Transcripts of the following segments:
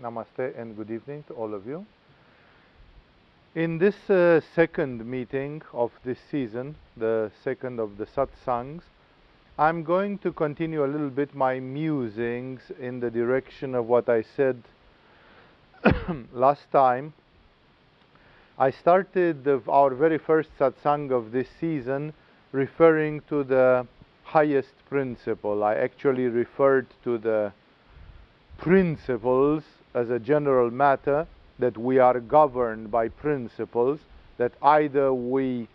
Namaste and good evening to all of you. In this second meeting of this season, the second of the satsangs, I'm going to continue a little bit my musings in the direction of what I said last time. I started our very first satsang of this season referring to the highest principle. I actually referred to the principles as a general matter, that we are governed by principles, that either we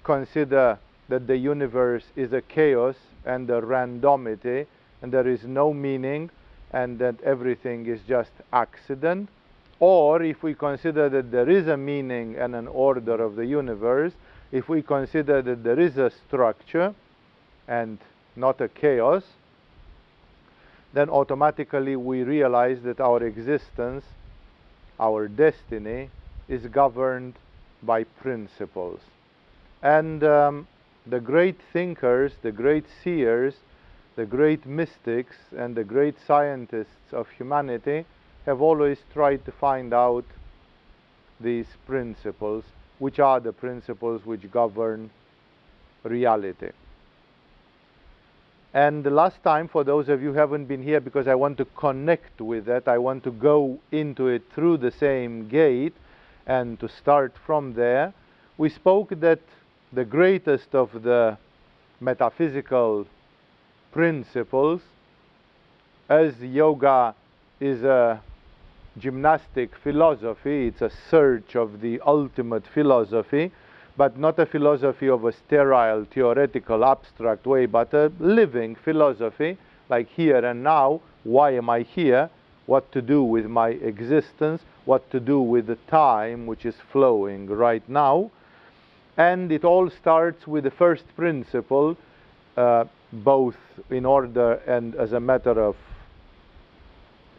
consider that the universe is a chaos and a randomity and there is no meaning and that everything is just accident, or if we consider that there is a meaning and an order of the universe, if we consider that there is a structure and not a chaos, then automatically we realize that our existence, our destiny, is governed by principles. And the great thinkers, the great seers, the great mystics, and the great scientists of humanity have always tried to find out these principles, which are the principles which govern reality. And the last time, for those of you who haven't been here, because I want to connect with that, I want to go into it through the same gate and to start from there, we spoke that the greatest of the metaphysical principles, as yoga is a gymnastic philosophy, it's a search of the ultimate philosophy, but not a philosophy of a sterile, theoretical, abstract way, but a living philosophy, like here and now. Why am I here? What to do with my existence? What to do with the time which is flowing right now? And it all starts with the first principle, both in order and as a matter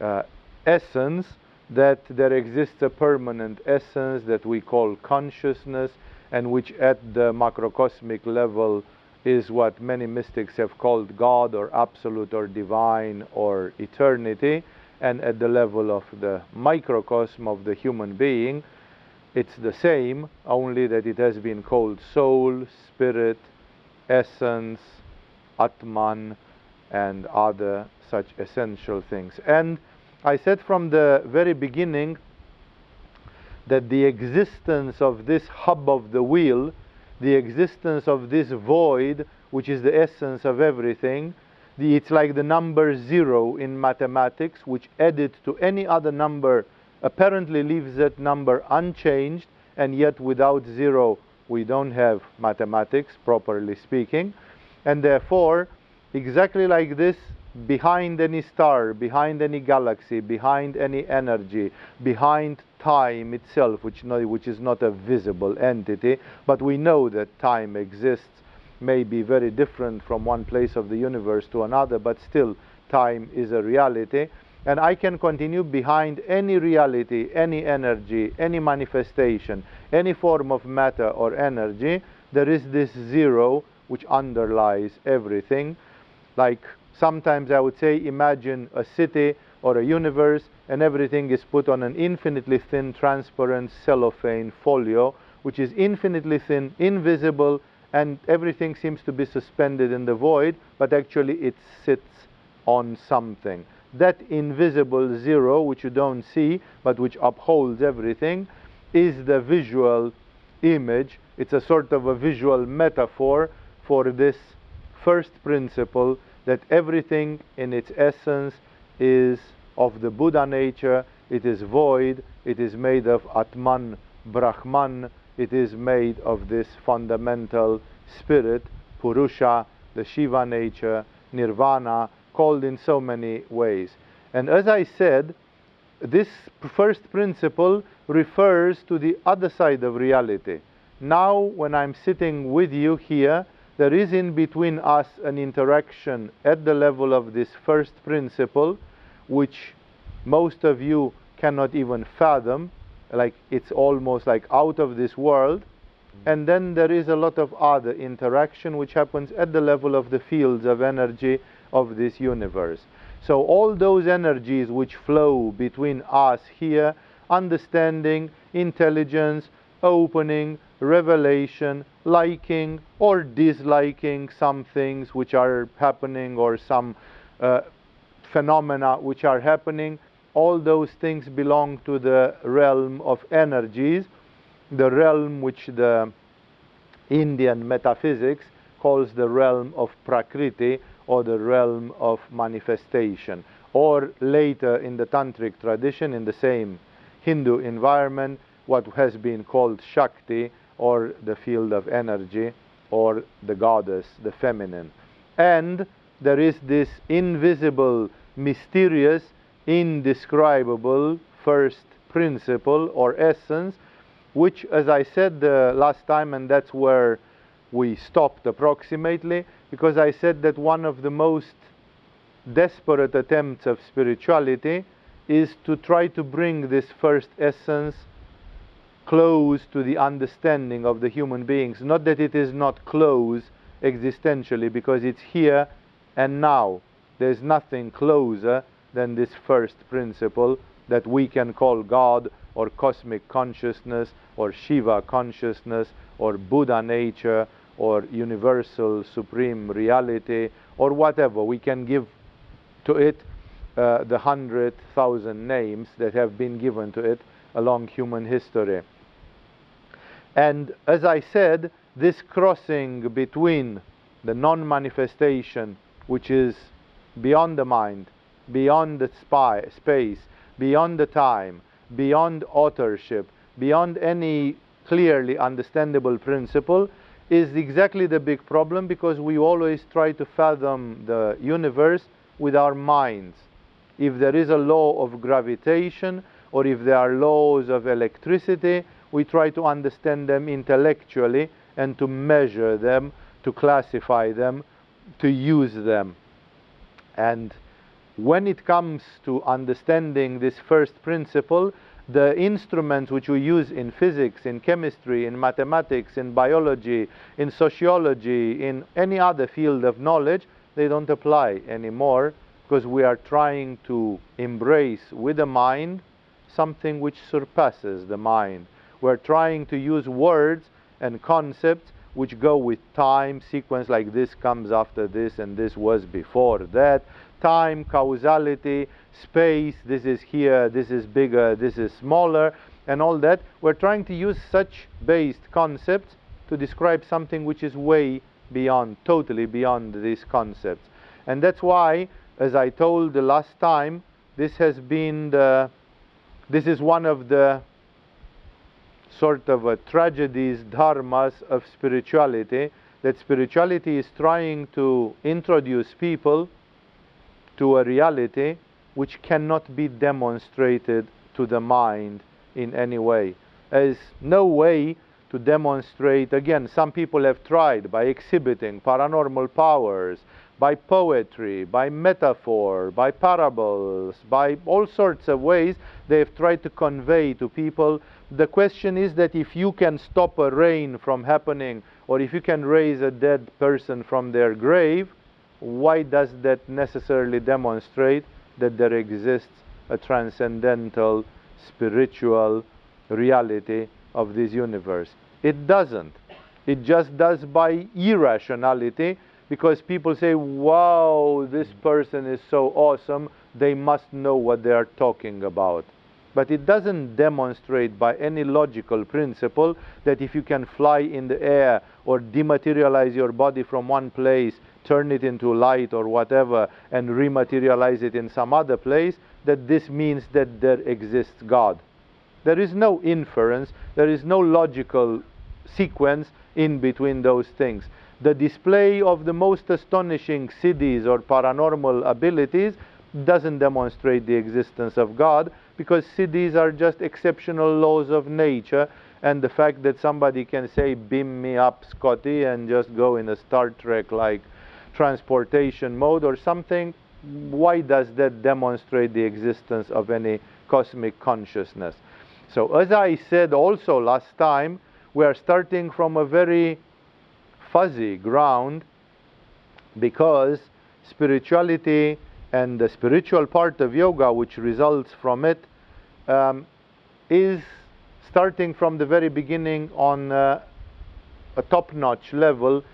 of essence, that there exists a permanent essence that we call consciousness, and which at the macrocosmic level is what many mystics have called God, or absolute, or divine, or eternity. And at the level of the microcosm of the human being, it's the same, only that it has been called soul, spirit, essence, Atman, and other such essential things. And I said from the very beginning that the existence of this hub of the wheel, the existence of this void, which is the essence of everything, it's like the number 0 in mathematics, which added to any other number apparently leaves that number unchanged, and yet without 0 we don't have mathematics, properly speaking. And therefore, exactly like this, behind any star, behind any galaxy, behind any energy, behind time itself, which is not a visible entity, but we know that time exists, may be very different from one place of the universe to another, but still time is a reality. And I can continue, behind any reality, any energy, any manifestation, any form of matter or energy, there is this 0 which underlies everything. Like sometimes I would say, imagine a city or a universe, and everything is put on an infinitely thin, transparent cellophane folio, which is infinitely thin, invisible, and everything seems to be suspended in the void, but actually it sits on something. That invisible 0, which you don't see, but which upholds everything, is the visual image. It's a sort of a visual metaphor for this first principle, that everything in its essence is of the Buddha nature, it is void, it is made of Atman, Brahman, it is made of this fundamental spirit, Purusha, the Shiva nature, Nirvana, called in so many ways. And as I said, this first principle refers to the other side of reality. Now, when I'm sitting with you here, there is in between us an interaction at the level of this first principle, which most of you cannot even fathom, like it's almost like out of this world. And then there is a lot of other interaction which happens at the level of the fields of energy of this universe. So all those energies which flow between us here, understanding, intelligence, opening, revelation, liking or disliking some things which are happening, or some phenomena which are happening, all those things belong to the realm of energies, the realm which the Indian metaphysics calls the realm of Prakriti, or the realm of manifestation, or later in the Tantric tradition, in the same Hindu environment, what has been called Shakti, or the field of energy, or the goddess, the feminine. And there is this invisible, mysterious, indescribable first principle or essence, which, as I said the last time, and that's where we stopped approximately, because I said that one of the most desperate attempts of spirituality is to try to bring this first essence close to the understanding of the human beings. Not that it is not close existentially, because it's here and now. There's nothing closer than this first principle that we can call God, or cosmic consciousness, or Shiva consciousness, or Buddha nature, or universal supreme reality, or whatever. We can give to it the 100,000 names that have been given to it along human history. And as I said, this crossing between the non-manifestation, which is beyond the mind, beyond the space, beyond the time, beyond authorship, beyond any clearly understandable principle, is exactly the big problem, because we always try to fathom the universe with our minds. If there is a law of gravitation, or if there are laws of electricity, we try to understand them intellectually and to measure them, to classify them, to use them. And when it comes to understanding this first principle, the instruments which we use in physics, in chemistry, in mathematics, in biology, in sociology, in any other field of knowledge, they don't apply anymore, because we are trying to embrace with the mind something which surpasses the mind. We're trying to use words and concepts which go with time, sequence, like this comes after this and this was before that, time, causality, space, this is here, this is bigger, this is smaller, and all that. We're trying to use such based concepts to describe something which is way beyond, totally beyond these concepts. And that's why, as I told the last time, this has been this is one of the sort of tragedies, dharmas of spirituality, that spirituality is trying to introduce people to a reality which cannot be demonstrated to the mind in any way. There's no way to demonstrate. Again, some people have tried by exhibiting paranormal powers, by poetry, by metaphor, by parables, by all sorts of ways they've tried to convey to people. The question is that if you can stop a rain from happening, or if you can raise a dead person from their grave, why does that necessarily demonstrate that there exists a transcendental spiritual reality of this universe? It doesn't. It just does by irrationality, because people say, wow, this person is so awesome, they must know what they are talking about. But it doesn't demonstrate by any logical principle that if you can fly in the air, or dematerialize your body from one place, turn it into light or whatever, and rematerialize it in some other place, that this means that there exists God. There is no inference, there is no logical sequence in between those things. The display of the most astonishing siddhis or paranormal abilities doesn't demonstrate the existence of God, because siddhis are just exceptional laws of nature, and the fact that somebody can say, beam me up, Scotty, and just go in a Star Trek like transportation mode or something, why does that demonstrate the existence of any cosmic consciousness? So as I said also last time, we are starting from a very fuzzy ground, because spirituality And the spiritual part of yoga, which results from it, is starting from the very beginning on a top-notch level.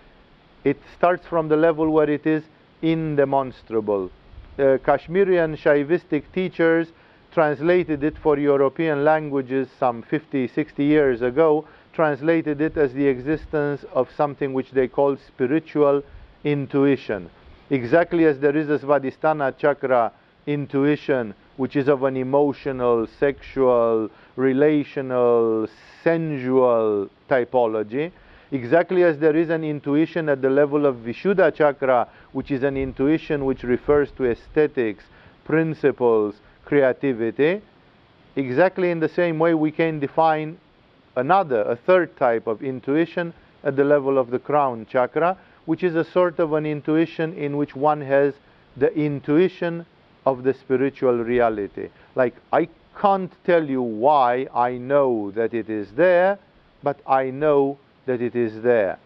It starts from the level where it is indemonstrable. Kashmirian Shaivistic teachers translated it for European languages some 50, 60 years ago, translated it as the existence of something which they call spiritual intuition. Exactly as there is a Svadhisthana chakra intuition, which is of an emotional, sexual, relational, sensual typology, exactly as there is an intuition at the level of Vishuddha chakra, which is an intuition which refers to aesthetics, principles, creativity, exactly in the same way we can define a third type of intuition at the level of the crown chakra, which is a sort of an intuition in which one has the intuition of the spiritual reality. Like, I can't tell you why I know that it is there, but I know that it is there.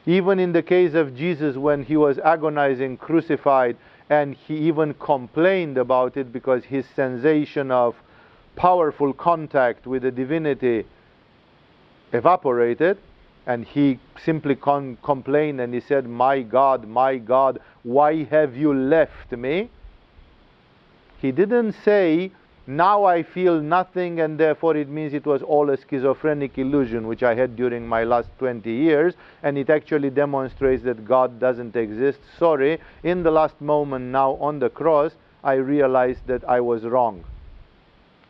Even in the case of Jesus, when he was agonizing, crucified, and he even complained about it because his sensation of powerful contact with the divinity evaporated, and he simply complained and he said, my God, why have you left me? He didn't say, now I feel nothing and therefore it means it was all a schizophrenic illusion which I had during my last 20 years, and it actually demonstrates that God doesn't exist. Sorry, in the last moment now on the cross, I realized that I was wrong.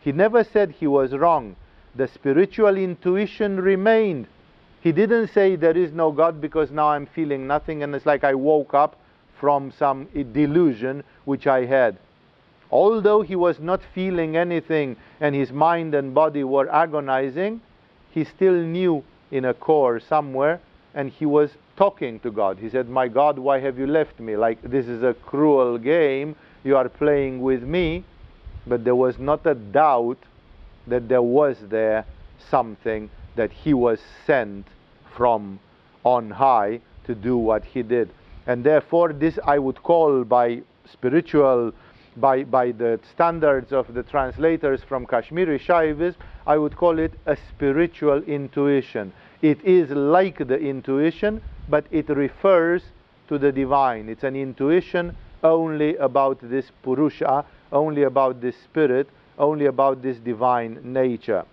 He never said he was wrong. The spiritual intuition remained. He didn't say there is no God because now I'm feeling nothing and it's like I woke up from some delusion which I had. Although he was not feeling anything and his mind and body were agonizing, he still knew in a core somewhere, and he was talking to God. He said, my God, why have you left me? Like, this is a cruel game, you are playing with me. But there was not a doubt that there was there something, that he was sent from on high to do what he did. And therefore this I would call, by spiritual, by the standards of the translators from Kashmiri Shaivism, I would call it a spiritual intuition. It is like the intuition, but it refers to the divine. It's an intuition only about this Purusha, only about this spirit, only about this divine nature.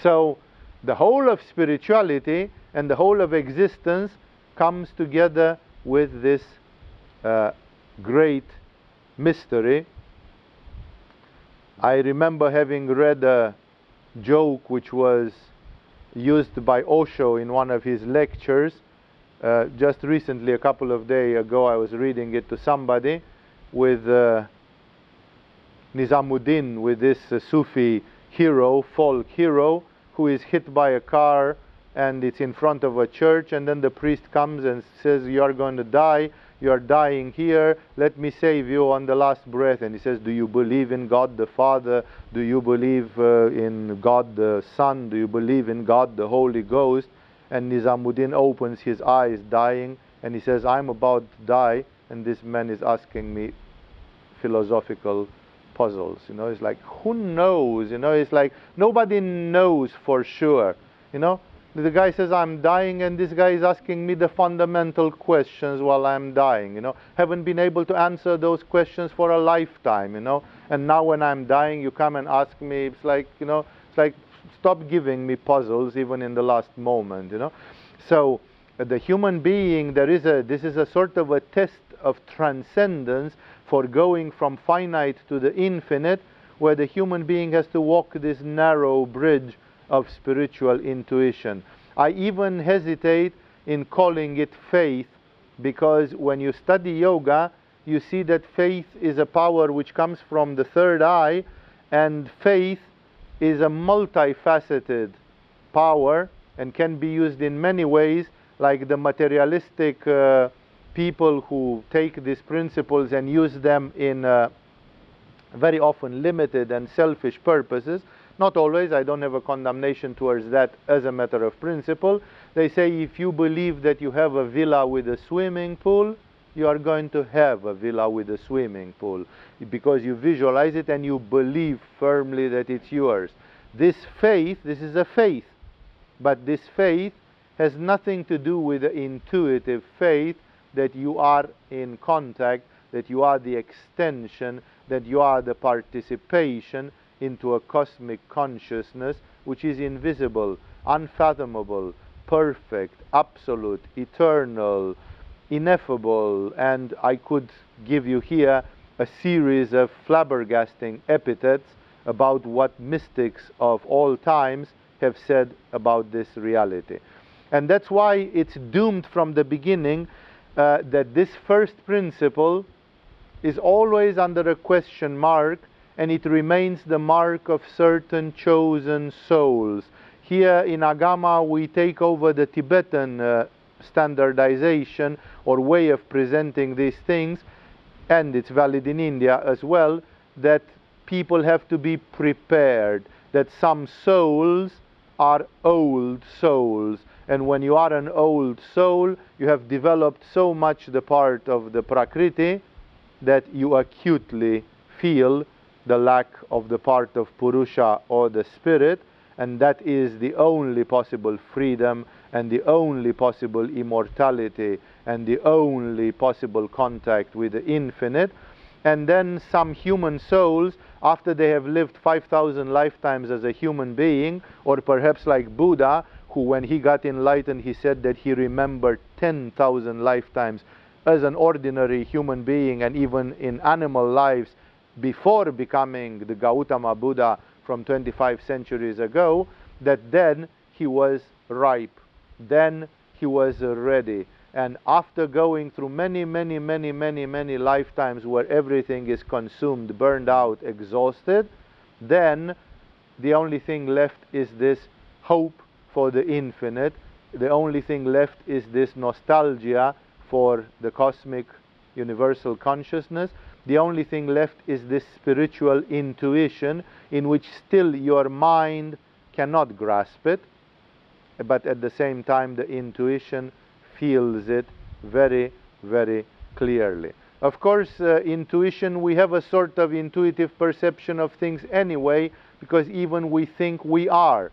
So the whole of spirituality and the whole of existence comes together with this great mystery. I remember having read a joke which was used by Osho in one of his lectures. Just recently, a couple of days ago, I was reading it to somebody, with Nizamuddin, with this Sufi hero, folk hero, who is hit by a car and it's in front of a church, and then the priest comes and says, you are going to die, you are dying here, let me save you on the last breath. And he says, do you believe in God the Father? Do you believe in God the Son? Do you believe in God the Holy Ghost? And Nizamuddin opens his eyes dying and he says, I'm about to die, and this man is asking me philosophical puzzles. You know, it's like, who knows? You know, it's like nobody knows for sure. You know, the guy says I'm dying, and this guy is asking me the fundamental questions while I'm dying. You know, haven't been able to answer those questions for a lifetime. You know, and now when I'm dying, you come and ask me. It's like, you know, it's like, stop giving me puzzles even in the last moment. You know, so the human being, this is a sort of a test of transcendence, for going from finite to the infinite, where the human being has to walk this narrow bridge of spiritual intuition. I even hesitate in calling it faith, because when you study yoga, you see that faith is a power which comes from the third eye, and faith is a multifaceted power and can be used in many ways, like the materialistic people who take these principles and use them in very often limited and selfish purposes. Not always, I don't have a condemnation towards that as a matter of principle. They say, if you believe that you have a villa with a swimming pool, you are going to have a villa with a swimming pool, because you visualize it and you believe firmly that it's yours. This faith, this is a faith, but this faith has nothing to do with the intuitive faith that you are in contact, that you are the extension, that you are the participation into a cosmic consciousness which is invisible, unfathomable, perfect, absolute, eternal, ineffable. And I could give you here a series of flabbergasting epithets about what mystics of all times have said about this reality. And that's why it's doomed from the beginning that this first principle is always under a question mark, and it remains the mark of certain chosen souls. Here in Agama we take over the Tibetan standardization or way of presenting these things, and it's valid in India as well, that people have to be prepared, that some souls are old souls, and when you are an old soul, you have developed so much the part of the Prakriti that you acutely feel the lack of the part of Purusha or the spirit, and that is the only possible freedom and the only possible immortality and the only possible contact with the infinite. And then some human souls, after they have lived 5,000 lifetimes as a human being, or perhaps like Buddha, who when he got enlightened he said that he remembered 10,000 lifetimes as an ordinary human being, and even in animal lives before becoming the Gautama Buddha from 25 centuries ago, that then he was ripe, then he was ready. And after going through many lifetimes where everything is consumed, burned out, exhausted, then the only thing left is this hope for the infinite. The only thing left is this nostalgia for the cosmic universal consciousness. The only thing left is this spiritual intuition, in which still your mind cannot grasp it, but at the same time the intuition feels it very clearly. Of course, intuition, we have a sort of intuitive perception of things anyway, because even we think we are.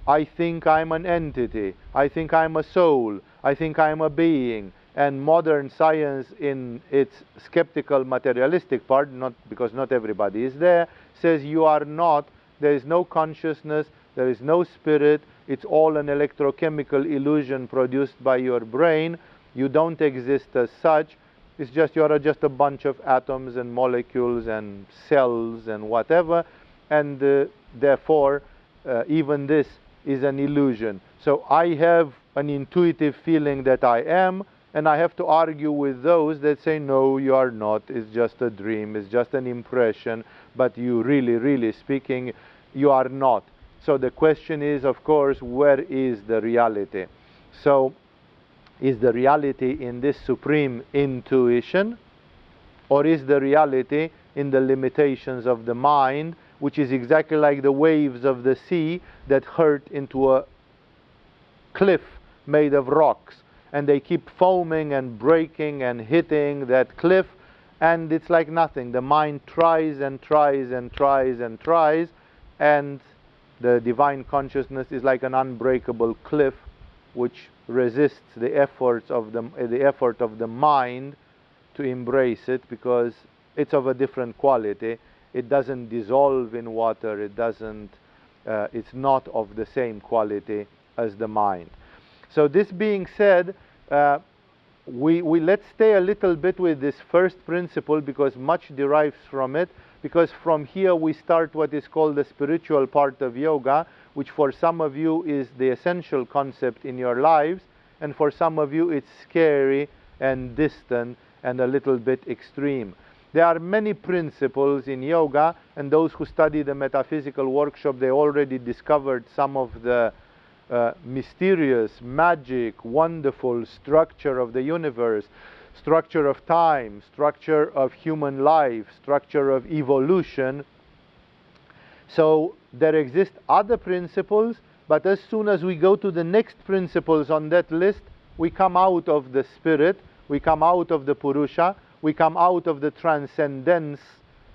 I think I'm an entity, I think I'm a soul, I think I'm a being. And modern science, in its skeptical materialistic part, not because not everybody is there, says you are not. There is no consciousness, there is no spirit, it's all an electrochemical illusion produced by your brain. You don't exist as such. It's just, you are just a bunch of atoms and molecules and cells and whatever, and therefore even this is an illusion. So I have an intuitive feeling that I am, and I have to argue with those that say, no, you are not, it's just a dream, it's just an impression, but you really speaking, you are not. So the question is, of course, where is the reality? So is the reality in this supreme intuition, or is the reality in the limitations of the mind, which is exactly like the waves of the sea that hurt into a cliff made of rocks, and they keep foaming and breaking and hitting that cliff, and it's like nothing. The mind tries and tries and tries and tries, and the divine consciousness is like an unbreakable cliff which resists the efforts of the effort of the mind to embrace it, because it's of a different quality. It doesn't dissolve in water, it's not of the same quality as the mind. So this being said, let's stay a little bit with this first principle, because much derives from it, because from here we start what is called the spiritual part of yoga, which for some of you is the essential concept in your lives, and for some of you it's scary and distant and a little bit extreme. There are many principles in yoga, and those who study the metaphysical workshop, they already discovered some of the mysterious, magic, wonderful structure of the universe, structure of time, structure of human life, structure of evolution. So there exist other principles, but as soon as we go to the next principles on that list, we come out of the spirit, We come out of the Purusha, we come out of the transcendence,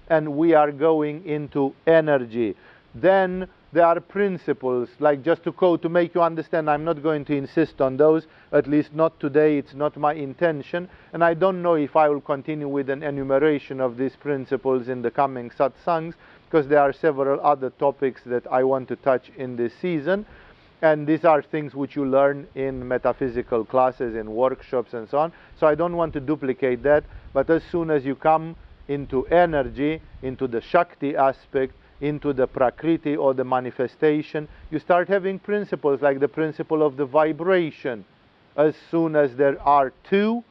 and we are going into energy. Then there are principles, like just to make you understand, I'm not going to insist on those, at least not today, it's not my intention, and I don't know if I will continue with an enumeration of these principles in the coming satsangs, because there are several other topics that I want to touch in this season, and these are things which you learn in metaphysical classes, in workshops and so on, so I don't want to duplicate that, but as soon as you come into energy, into the Shakti aspect, into the Prakriti or the manifestation, you start having principles like the principle of the vibration. As soon as there are two,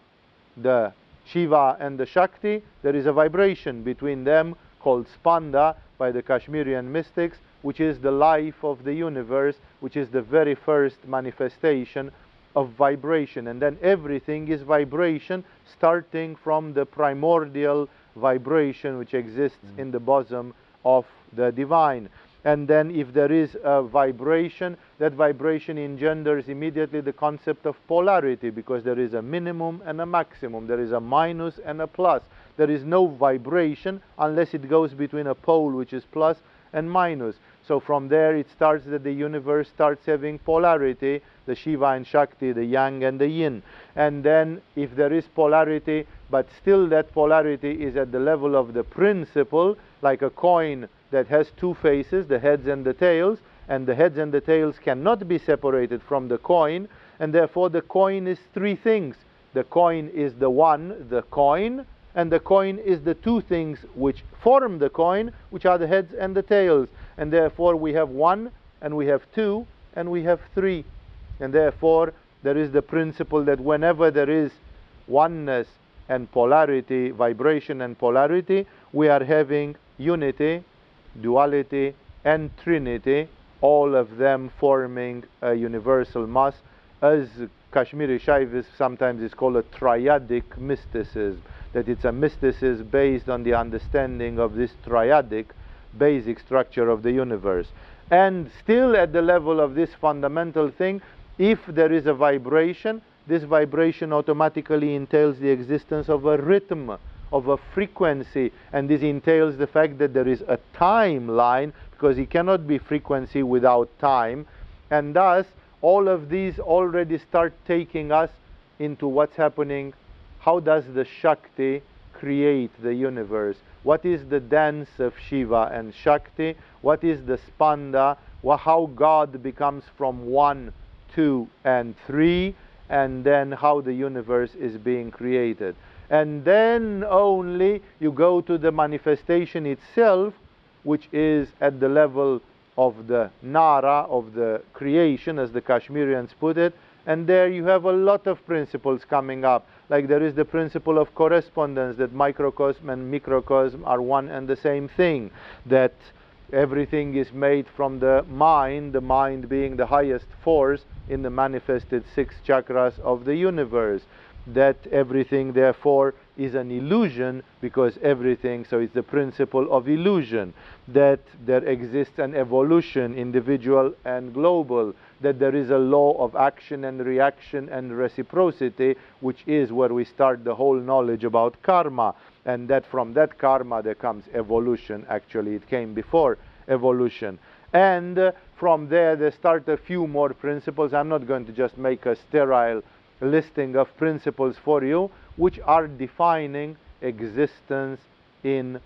the Shiva and the Shakti, there is a vibration between them called Spanda by the Kashmirian mystics, which is the life of the universe, which is the very first manifestation of vibration. And then everything is vibration, starting from the primordial vibration which exists in the bosom of the divine. And then if there is a vibration, that vibration engenders immediately the concept of polarity, because there is a minimum and a maximum, there is a minus and a plus. There is no vibration unless it goes between a pole which is plus and minus. So from there it starts that the universe starts having polarity, the Shiva and Shakti, the Yang and the Yin. And then if there is polarity, but still that polarity is at the level of the principle, like a coin that has two faces, the heads and the tails, and the heads and the tails cannot be separated from the coin, and therefore the coin is three things. The coin is the one, the coin, and the coin is the two things which form the coin, which are the heads and the tails. And therefore we have one, and we have two, and we have three. And therefore there is the principle that whenever there is oneness and polarity, vibration and polarity, we are having unity, duality and trinity, all of them forming a universal mass, as Kashmiri Shaivism sometimes is called a triadic mysticism, that it's a mysticism based on the understanding of this triadic basic structure of the universe. And still at the level of this fundamental thing, if there is a vibration, this vibration automatically entails the existence of a rhythm, of a frequency, and this entails the fact that there is a timeline, because it cannot be frequency without time, and thus all of these already start taking us into what's happening. How does the Shakti create the universe? What is the dance of Shiva and Shakti? What is the Spanda? How God becomes from 1, 2 and 3, and then how the universe is being created. And then only you go to the manifestation itself, which is at the level of the Nara, of the creation, as the Kashmirians put it, and there you have a lot of principles coming up. Like there is the principle of correspondence, that microcosm and microcosm are one and the same thing, that everything is made from the mind being the highest force in the manifested 6 chakras of the universe, that everything therefore is an illusion, because everything, so it's the principle of illusion, that there exists an evolution, individual and global, that there is a law of action and reaction and reciprocity, which is where we start the whole knowledge about karma, and that from that karma there comes evolution. Actually it came before evolution, and from there they start a few more principles. I'm not going to just make a sterile listing of principles for you, which are defining existence in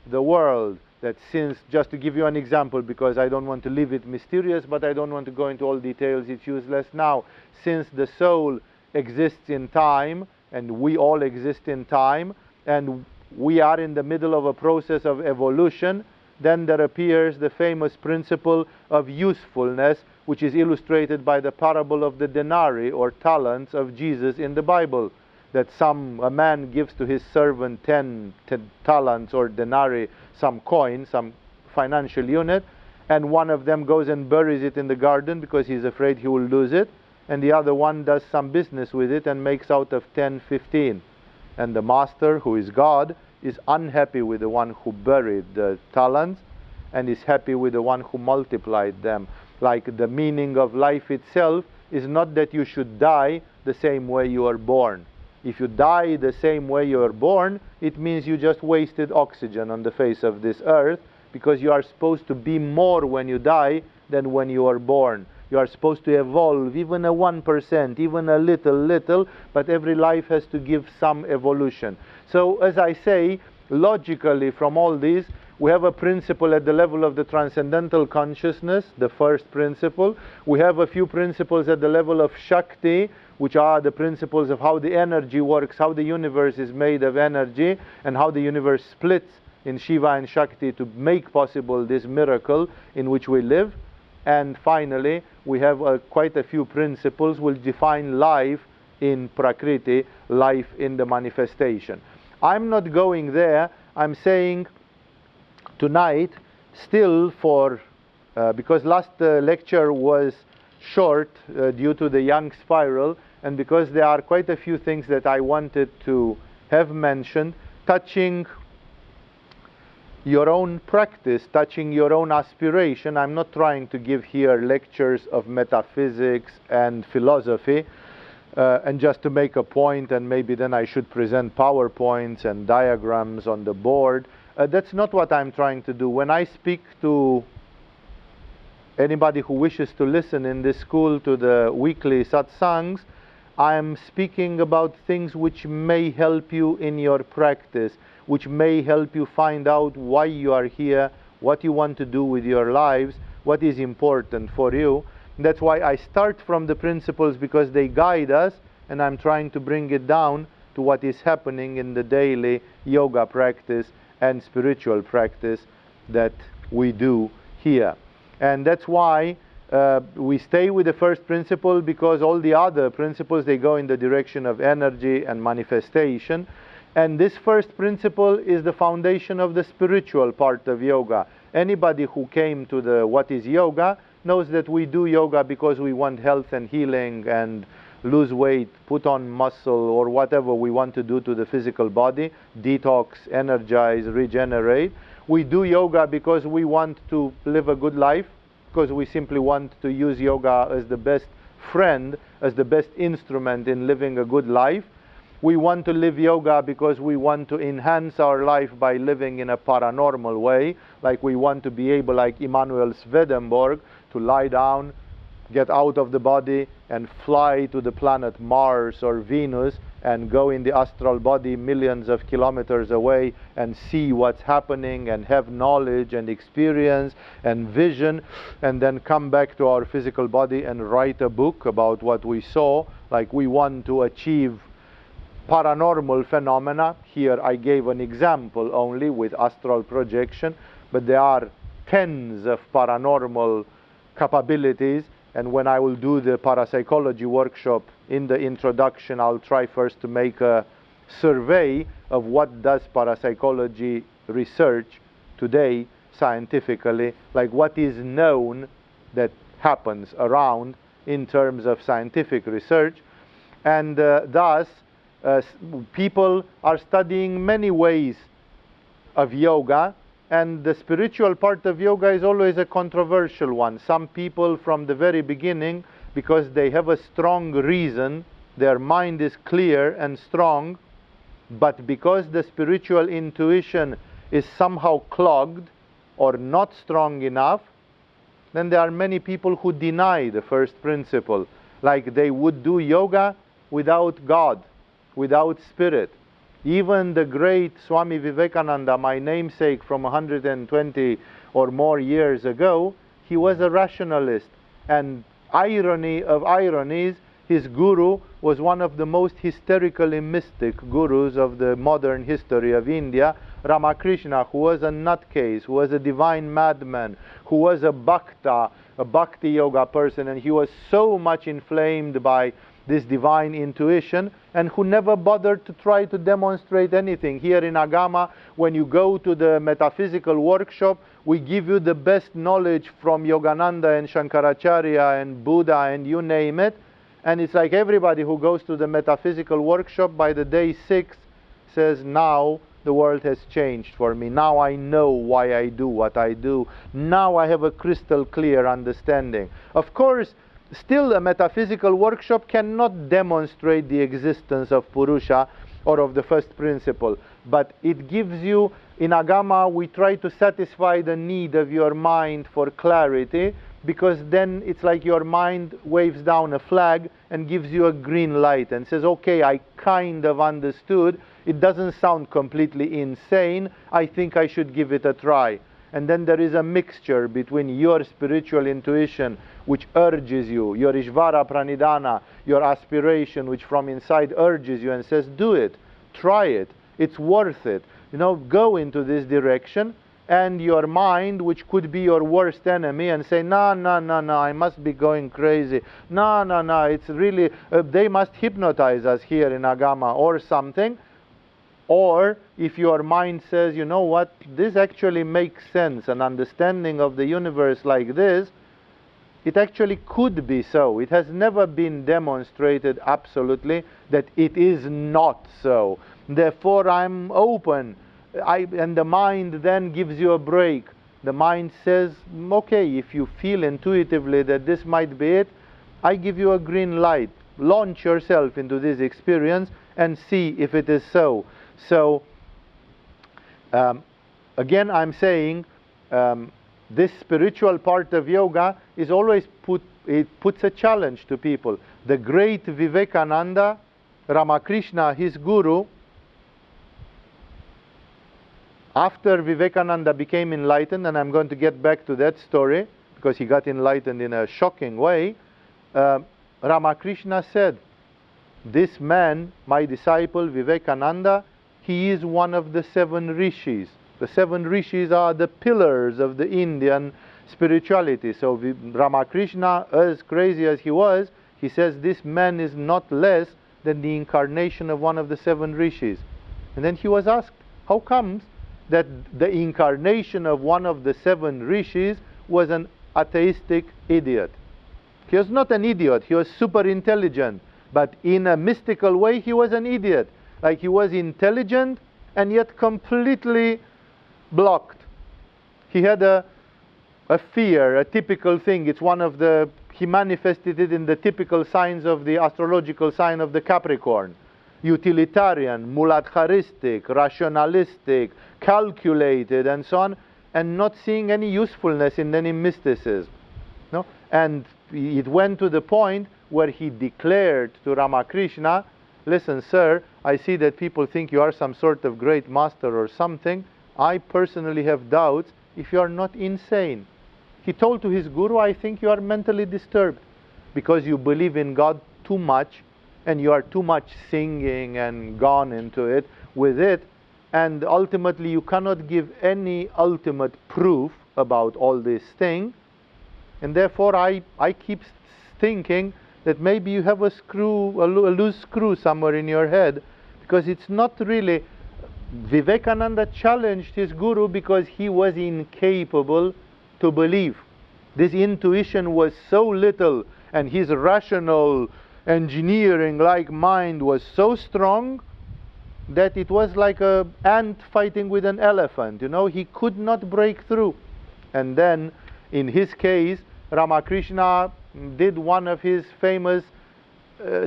the world. That since, just to give you an example, because I don't want to leave it mysterious, but I don't want to go into all details, it's useless now. Since the soul exists in time, and we all exist in time, and we are in the middle of a process of evolution, then there appears the famous principle of usefulness, which is illustrated by the parable of the denarii or talents of Jesus in the Bible. That a man gives to his servant 10 talents or denarii, some coin, some financial unit, and one of them goes and buries it in the garden because he's afraid he will lose it, and the other one does some business with it and makes out of 10, 15. And the master, who is God, is unhappy with the one who buried the talents and is happy with the one who multiplied them. Like the meaning of life itself is not that you should die the same way you are born. If you die the same way you were born, it means you just wasted oxygen on the face of this earth, because you are supposed to be more when you die than when you are born. You are supposed to evolve, even a 1%, even a little, but every life has to give some evolution. So, as I say, logically from all these, we have a principle at the level of the transcendental consciousness, the first principle. We have a few principles at the level of Shakti, which are the principles of how the energy works, how the universe is made of energy, and how the universe splits in Shiva and Shakti to make possible this miracle in which we live. And finally, we have quite a few principles which define life in Prakriti, life in the manifestation. I'm not going there. I'm saying tonight, still because last lecture was short due to the young spiral, and because there are quite a few things that I wanted to have mentioned, touching your own practice, touching your own aspiration. I'm not trying to give here lectures of metaphysics and philosophy, and just to make a point, and maybe then I should present PowerPoints and diagrams on the board. That's not what I'm trying to do. When I speak to anybody who wishes to listen in this school to the weekly satsangs, I'm speaking about things which may help you in your practice, which may help you find out why you are here, what you want to do with your lives, what is important for you. That's why I start from the principles, because they guide us, and I'm trying to bring it down to what is happening in the daily yoga practice and spiritual practice that we do here. And that's why we stay with the first principle, because all the other principles, they go in the direction of energy and manifestation. And this first principle is the foundation of the spiritual part of yoga. Anybody who came to the what is yoga knows that we do yoga because we want health and healing and lose weight, put on muscle, or whatever we want to do to the physical body, detox, energize, regenerate. We do yoga because we want to live a good life, because we simply want to use yoga as the best friend, as the best instrument in living a good life. We want to live yoga because we want to enhance our life by living in a paranormal way, like we want to be able, like Emanuel Swedenborg, to lie down, get out of the body and fly to the planet Mars or Venus and go in the astral body millions of kilometers away and see what's happening and have knowledge and experience and vision, and then come back to our physical body and write a book about what we saw. Like we want to achieve paranormal phenomena. Here I gave an example only with astral projection, but there are tens of paranormal capabilities. And when I will do the parapsychology workshop, in the introduction I'll try first to make a survey of what does parapsychology research today scientifically, like what is known that happens around in terms of scientific research. And thus people are studying many ways of yoga, and the spiritual part of yoga is always a controversial one. Some people from the very beginning, because they have a strong reason, their mind is clear and strong, but because the spiritual intuition is somehow clogged or not strong enough, then there are many people who deny the first principle, like they would do yoga without God, without spirit. Even the great Swami Vivekananda, my namesake from 120 or more years ago, he was a rationalist. And irony of ironies, his guru was one of the most hysterically mystic gurus of the modern history of India, Ramakrishna, who was a nutcase, who was a divine madman, who was a bhakti yoga person, and he was so much inflamed by this divine intuition, and who never bothered to try to demonstrate anything. Here in Agama, when you go to the metaphysical workshop, we give you the best knowledge from Yogananda and Shankaracharya and Buddha and you name it, and it's like everybody who goes to the metaphysical workshop by the day 6 says, now the world has changed for me. Now I know why I do what I do. Now I have a crystal clear understanding. Of course, Still, a metaphysical workshop cannot demonstrate the existence of Purusha or of the first principle, but it gives you, in Agama, we try to satisfy the need of your mind for clarity, because then it's like your mind waves down a flag and gives you a green light and says, okay, I kind of understood. It doesn't sound completely insane. I think I should give it a try. And then there is a mixture between your spiritual intuition, which urges you, your Ishvara Pranidhana, your aspiration, which from inside urges you and says, do it, try it, it's worth it. You know, go into this direction. And your mind, which could be your worst enemy, and say, no, no, no, no, I must be going crazy. No, no, no, it's really, they must hypnotize us here in Agama or something. Or if your mind says, you know what, this actually makes sense, an understanding of the universe like this, it actually could be so. It has never been demonstrated absolutely that it is not so. Therefore, I'm open. And the mind then gives you a break. The mind says, okay, if you feel intuitively that this might be it, I give you a green light. Launch yourself into this experience and see if it is so. So, again, I'm saying this spiritual part of yoga is always puts a challenge to people. The great Vivekananda, Ramakrishna, his guru, after Vivekananda became enlightened, and I'm going to get back to that story, because he got enlightened in a shocking way, Ramakrishna said, this man, my disciple Vivekananda, he is one of the 7 rishis. The 7 rishis are the pillars of the Indian spirituality. So Ramakrishna, as crazy as he was, he says this man is not less than the incarnation of one of the 7 rishis. And then he was asked, how comes that the incarnation of one of the 7 rishis was an atheistic idiot? He was not an idiot, he was super intelligent, but in a mystical way he was an idiot. Like he was intelligent and yet completely blocked. He had a fear, a typical thing. It's one of the, he manifested it in the typical signs of the astrological sign of the Capricorn. Utilitarian, muladharistic, rationalistic, calculated, and so on, and not seeing any usefulness in any mysticism. No? And it went to the point where he declared to Ramakrishna, listen, sir, I see that people think you are some sort of great master or something. I personally have doubts if you are not insane. He told to his guru, I think you are mentally disturbed because you believe in God too much and you are too much singing and gone into it with it, and ultimately you cannot give any ultimate proof about all this thing, and therefore I keep thinking that maybe you have a loose screw somewhere in your head, because it's not really. Vivekananda challenged his guru because he was incapable to believe. This intuition was so little, and his rational engineering-like mind was so strong that it was like an ant fighting with an elephant. You know, he could not break through. And then, in his case, Ramakrishna did one of his famous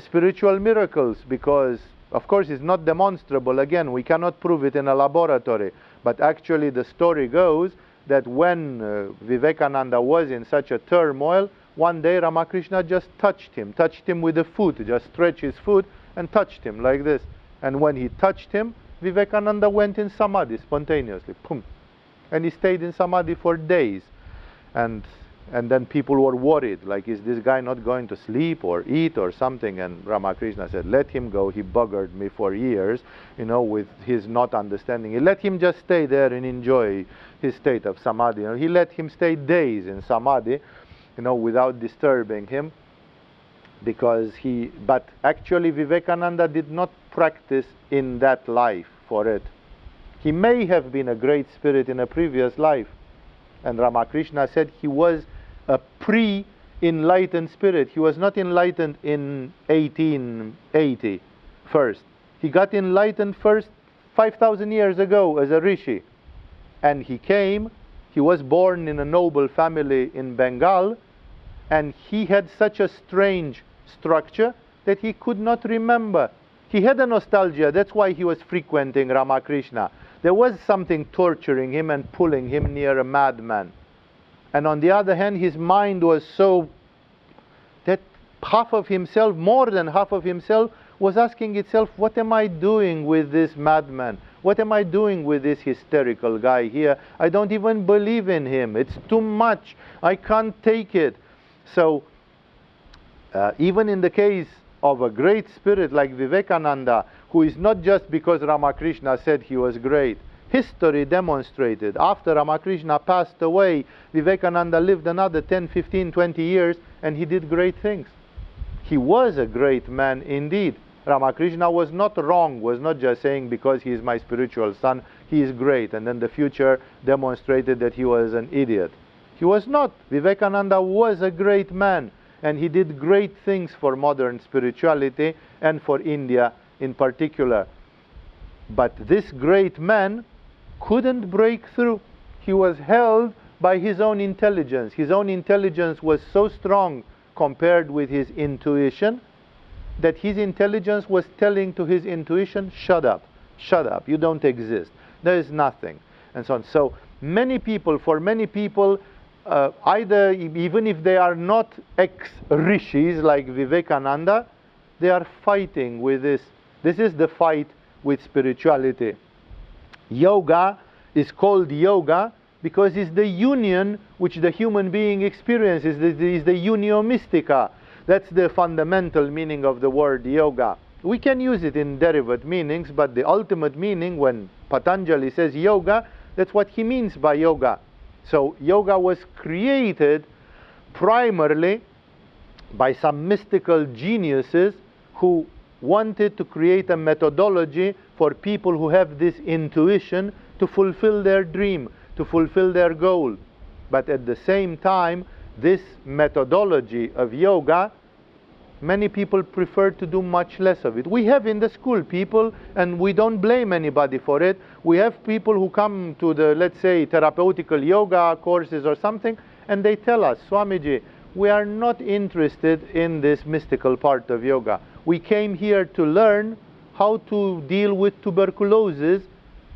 spiritual miracles, because of course it's not demonstrable. Again, we cannot prove it in a laboratory, but actually the story goes that when Vivekananda was in such a turmoil, one day Ramakrishna just touched him with a foot, just stretched his foot and touched him like this. And when he touched him, Vivekananda went in samadhi spontaneously, boom. And he stayed in samadhi for days. And then people were worried, like, is this guy not going to sleep or eat or something? And Ramakrishna said, let him go. He buggered me for years, you know, with his not understanding. He let him just stay there and enjoy his state of samadhi. You know, he let him stay days in samadhi, you know, without disturbing him, but actually Vivekananda did not practice in that life for it. He may have been a great spirit in a previous life. And Ramakrishna said he was a pre-enlightened spirit. He was not enlightened in 1880 first. He got enlightened first 5,000 years ago as a rishi. And he was born in a noble family in Bengal, and he had such a strange structure that he could not remember. He had a nostalgia, that's why he was frequenting Ramakrishna. There was something torturing him and pulling him near a madman. And on the other hand, his mind was so that half of himself, more than half of himself, was asking itself, what am I doing with this madman? What am I doing with this hysterical guy here? I don't even believe in him. It's too much. I can't take it. So, even in the case of a great spirit like Vivekananda, who is not just because Ramakrishna said he was great. History demonstrated, after Ramakrishna passed away, Vivekananda lived another 10, 15, 20 years, and he did great things. He was a great man indeed. Ramakrishna was not wrong, was not just saying because he is my spiritual son, he is great, and then the future demonstrated that he was an idiot. He was not. Vivekananda was a great man, and he did great things for modern spirituality and for India in particular. But this great man couldn't break through. He was held by his own intelligence. His own intelligence was so strong compared with his intuition that his intelligence was telling to his intuition, shut up, you don't exist, there is nothing, and so on. So many people, for many people, either even if they are not ex-rishis like Vivekananda, they are fighting with this. This is the fight with spirituality. Yoga is called yoga because it's the union which the human being experiences. It is the unio mystica. That's the fundamental meaning of the word yoga. We can use it in derivative meanings, but the ultimate meaning, when Patanjali says yoga, that's what he means by yoga. So yoga was created primarily by some mystical geniuses who wanted to create a methodology for people who have this intuition to fulfill their dream, to fulfill their goal. But at the same time, this methodology of yoga, many people prefer to do much less of it. We have in the school people, and we don't blame anybody for it, we have people who come to the, let's say, therapeutical yoga courses or something, and they tell us, Swamiji, we are not interested in this mystical part of yoga. We came here to learn how to deal with tuberculosis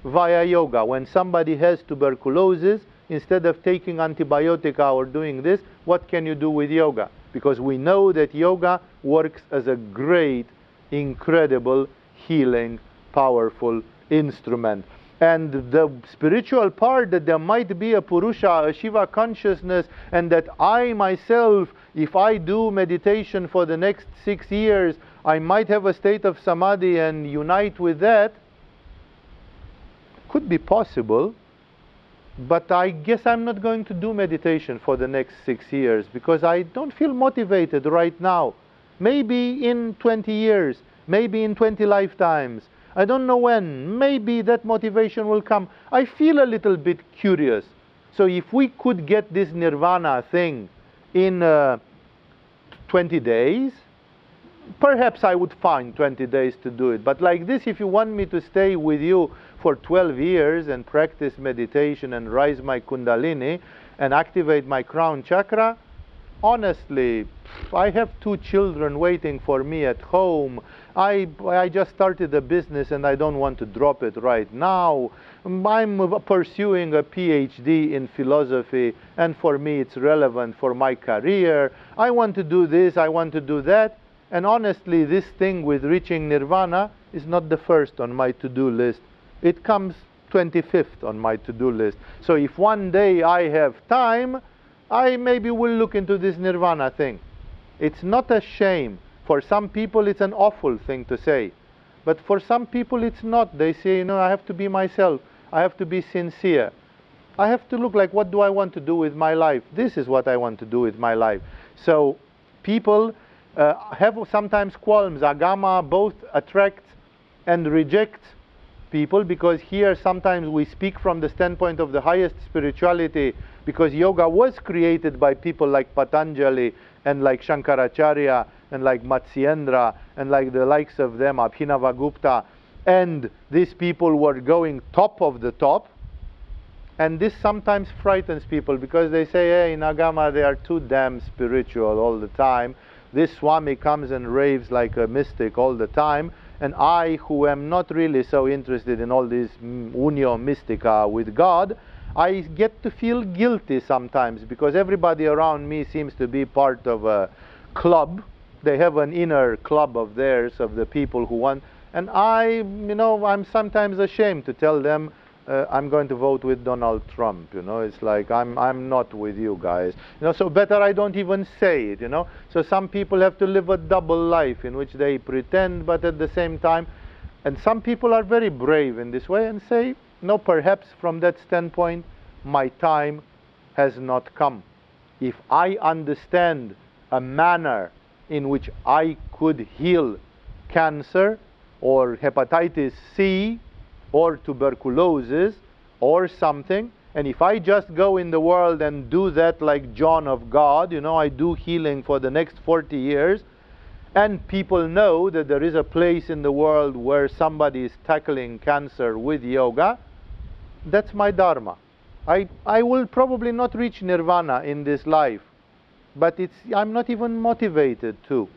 via yoga. When somebody has tuberculosis, instead of taking antibiotica or doing this, what can you do with yoga? Because we know that yoga works as a great, incredible, healing, powerful instrument. And the spiritual part, that there might be a Purusha, a Shiva consciousness, and that I myself, if I do meditation for the next 6 years, I might have a state of samadhi and unite with that, could be possible. But I guess I'm not going to do meditation for the next 6 years because I don't feel motivated right now. Maybe in 20 years, maybe in 20 lifetimes. I don't know when. Maybe that motivation will come. I feel a little bit curious. So if we could get this nirvana thing in 20 days, perhaps I would find 20 days to do it. But like this, if you want me to stay with you for 12 years and practice meditation and rise my kundalini and activate my crown chakra, honestly, I have 2 children waiting for me at home. I just started a business and I don't want to drop it right now. I'm pursuing a PhD in philosophy, and for me it's relevant for my career. I want to do this, I want to do that. And honestly, this thing with reaching nirvana is not the first on my to-do list. It comes 25th on my to-do list. So if one day I have time, I maybe will look into this nirvana thing. It's not a shame. For some people it's an awful thing to say. But for some people it's not. They say, you know, I have to be myself. I have to be sincere. I have to look like, what do I want to do with my life? This is what I want to do with my life. So people have sometimes qualms. Agama both attracts and rejects people, because here sometimes we speak from the standpoint of the highest spirituality, because yoga was created by people like Patanjali and like Shankaracharya and like Matsyendra and like the likes of them, Abhinavagupta, and these people were going top of the top, And this sometimes frightens people because they say, hey, in Agama they are too damn spiritual all the time. This Swami comes and raves like a mystic all the time. And I, who am not really so interested in all this unio mystica with God, I get to feel guilty sometimes because everybody around me seems to be part of a club. They have an inner club of theirs, of the people who want. And I'm sometimes ashamed to tell them, I'm going to vote with Donald Trump. It's like I'm not with you guys. So better I don't even say it. So some people have to live a double life in which they pretend, but at the same time, and some people are very brave in this way and say, no, perhaps from that standpoint, my time has not come. If I understand a manner in which I could heal cancer or hepatitis C or tuberculosis or something, and if I just go in the world and do that like John of God, I do healing for the next 40 years, and people know that there is a place in the world where somebody is tackling cancer with yoga, that's my dharma. I will probably not reach nirvana in this life, but I'm not even motivated to.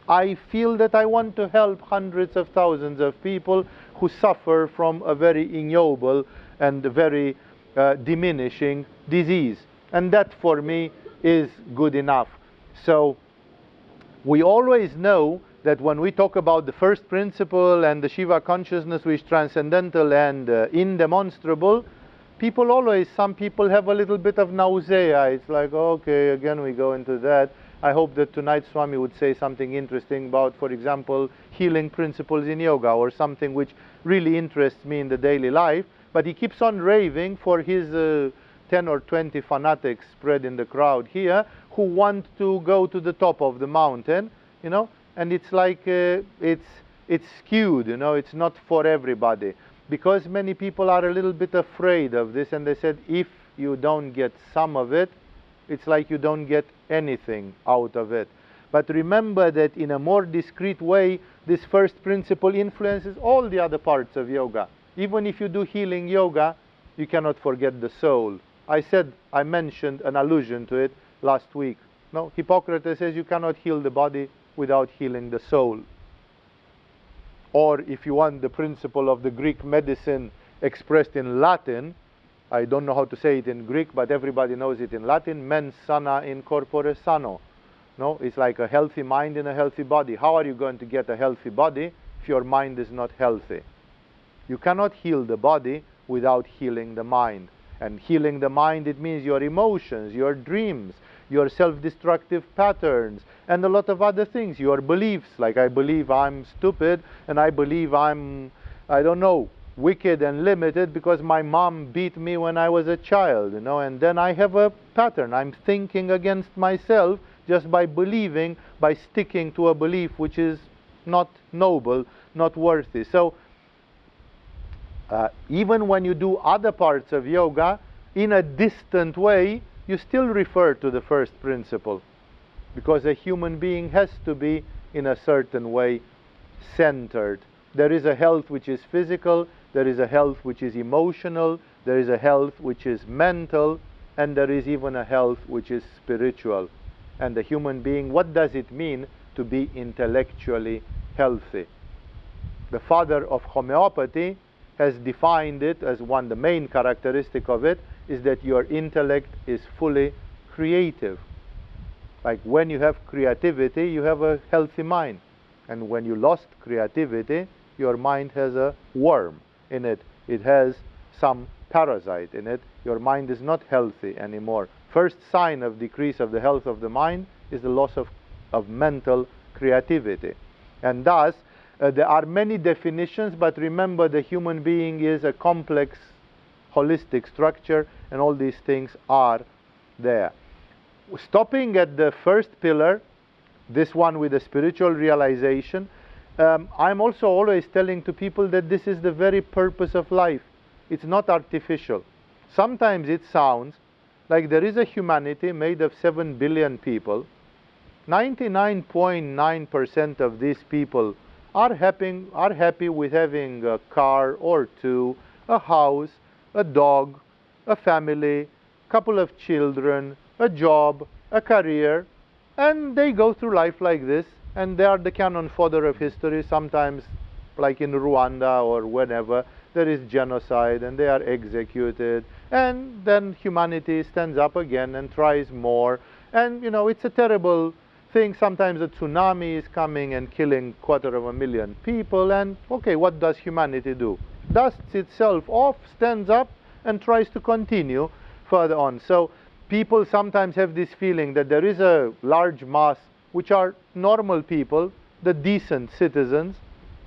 I feel that I want to help hundreds of thousands of people who suffer from a very ignoble and very diminishing disease. And that for me is good enough. So we always know that when we talk about the first principle and the Shiva consciousness, which is transcendental and indemonstrable, some people have a little bit of nausea. It's like, okay, again we go into that. I hope that tonight Swami would say something interesting about, for example, healing principles in yoga or something which really interests me in the daily life. But he keeps on raving for his 10 or 20 fanatics spread in the crowd here who want to go to the top of the mountain, and it's like it's skewed, it's not for everybody. Because many people are a little bit afraid of this, and they said, if you don't get some of it, it's like you don't get anything out of it. But remember that in a more discreet way, this first principle influences all the other parts of yoga. Even if you do healing yoga, you cannot forget the soul. I mentioned an allusion to it last week. No, Hippocrates says you cannot heal the body without healing the soul. Or if you want the principle of the Greek medicine expressed in Latin, I don't know how to say it in Greek, but everybody knows it in Latin, mens sana in corpore sano. No, it's like a healthy mind in a healthy body. How are you going to get a healthy body if your mind is not healthy? You cannot heal the body without healing the mind. And healing the mind, it means your emotions, your dreams, your self-destructive patterns, and a lot of other things, your beliefs, like I believe I'm stupid, and I believe I'm, wicked and limited because my mom beat me when I was a child, and then I have a pattern. I'm thinking against myself just by believing, by sticking to a belief which is not noble, not worthy. So even when you do other parts of yoga in a distant way, you still refer to the first principle, because a human being has to be in a certain way centered. There is a health which is physical, there is a health which is emotional, there is a health which is mental, and there is even a health which is spiritual. And the human being, what does it mean to be intellectually healthy? The father of homeopathy has defined it as the main characteristic of it is that your intellect is fully creative. Like when you have creativity, you have a healthy mind. And when you lost creativity, your mind has a worm in it. It has some parasite in it. Your mind is not healthy anymore. First sign of decrease of the health of the mind is the loss of mental creativity. And thus, there are many definitions, but remember the human being is a complex, holistic structure, and all these things are there. Stopping at the first pillar, this one with the spiritual realization, I'm also always telling to people that this is the very purpose of life. It's not artificial. Sometimes it sounds like there is a humanity made of 7 billion people. 99.9% of these people are happy with having a car or two, a house, a dog, a family, couple of children, a job, a career, and they go through life like this, and they are the cannon fodder of history. Sometimes, like in Rwanda or whenever, there is genocide and they are executed, and then humanity stands up again and tries more. And it's a terrible thing. Sometimes a tsunami is coming and killing 250,000 people, and okay, what does humanity do? Dusts itself off, stands up, and tries to continue further on. So people sometimes have this feeling that there is a large mass which are normal people, the decent citizens.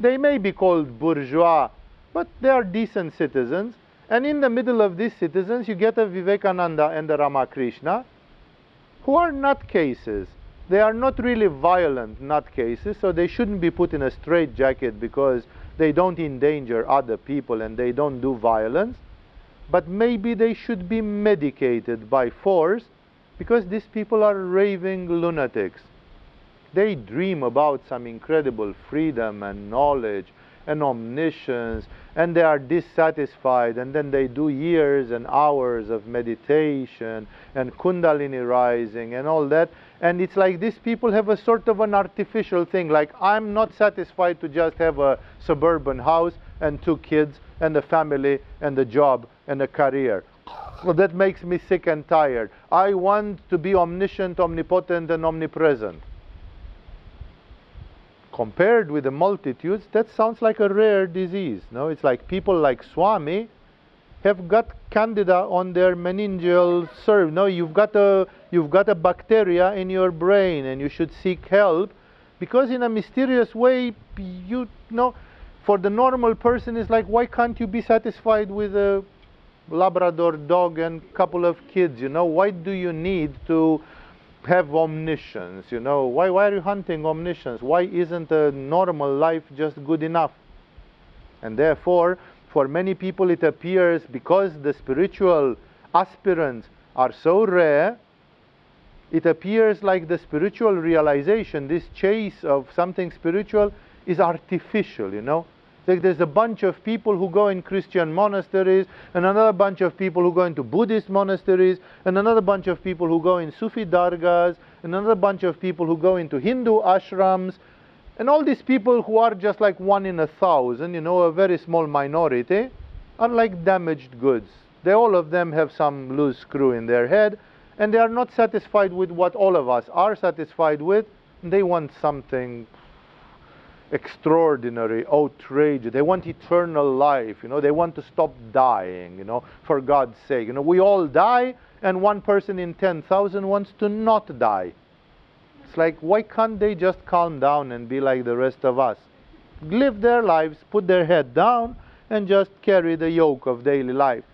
They may be called bourgeois, but they are decent citizens. And in the middle of these citizens, you get a Vivekananda and a Ramakrishna, who are nutcases. They are not really violent nutcases, so they shouldn't be put in a straitjacket because they don't endanger other people and they don't do violence. But maybe they should be medicated by force, because these people are raving lunatics. They dream about some incredible freedom and knowledge and omniscience, and they are dissatisfied, and then they do years and hours of meditation and Kundalini rising and all that, and it's like these people have a sort of an artificial thing, like, I'm not satisfied to just have a suburban house and 2 kids and a family and a job and a career. Well, that makes me sick and tired. I want to be omniscient, omnipotent, and omnipresent. Compared with the multitudes, that sounds like a rare disease. No, it's like people like Swami have got candida on their meningeal nerve. No, you've got a bacteria in your brain, and you should seek help, because in a mysterious way, for the normal person, it's like, why can't you be satisfied with a Labrador dog and couple of kids? Why do you need to have omniscience? Why are you hunting omniscience? Why isn't a normal life just good enough? And therefore, for many people, it appears, because the spiritual aspirants are so rare, it appears like the spiritual realization, this chase of something spiritual, is artificial. Like there's a bunch of people who go in Christian monasteries, and another bunch of people who go into Buddhist monasteries, and another bunch of people who go in Sufi dargahs, and another bunch of people who go into Hindu ashrams, and all these people who are just like 1 in 1,000, a very small minority, are like damaged goods. All of them have some loose screw in their head, and they are not satisfied with what all of us are satisfied with. They want something extraordinary, outrageous. They want eternal life. They want to stop dying. For God's sake. We all die, and 1 person in 10,000 wants to not die. It's like, why can't they just calm down and be like the rest of us? Live their lives, put their head down, and just carry the yoke of daily life.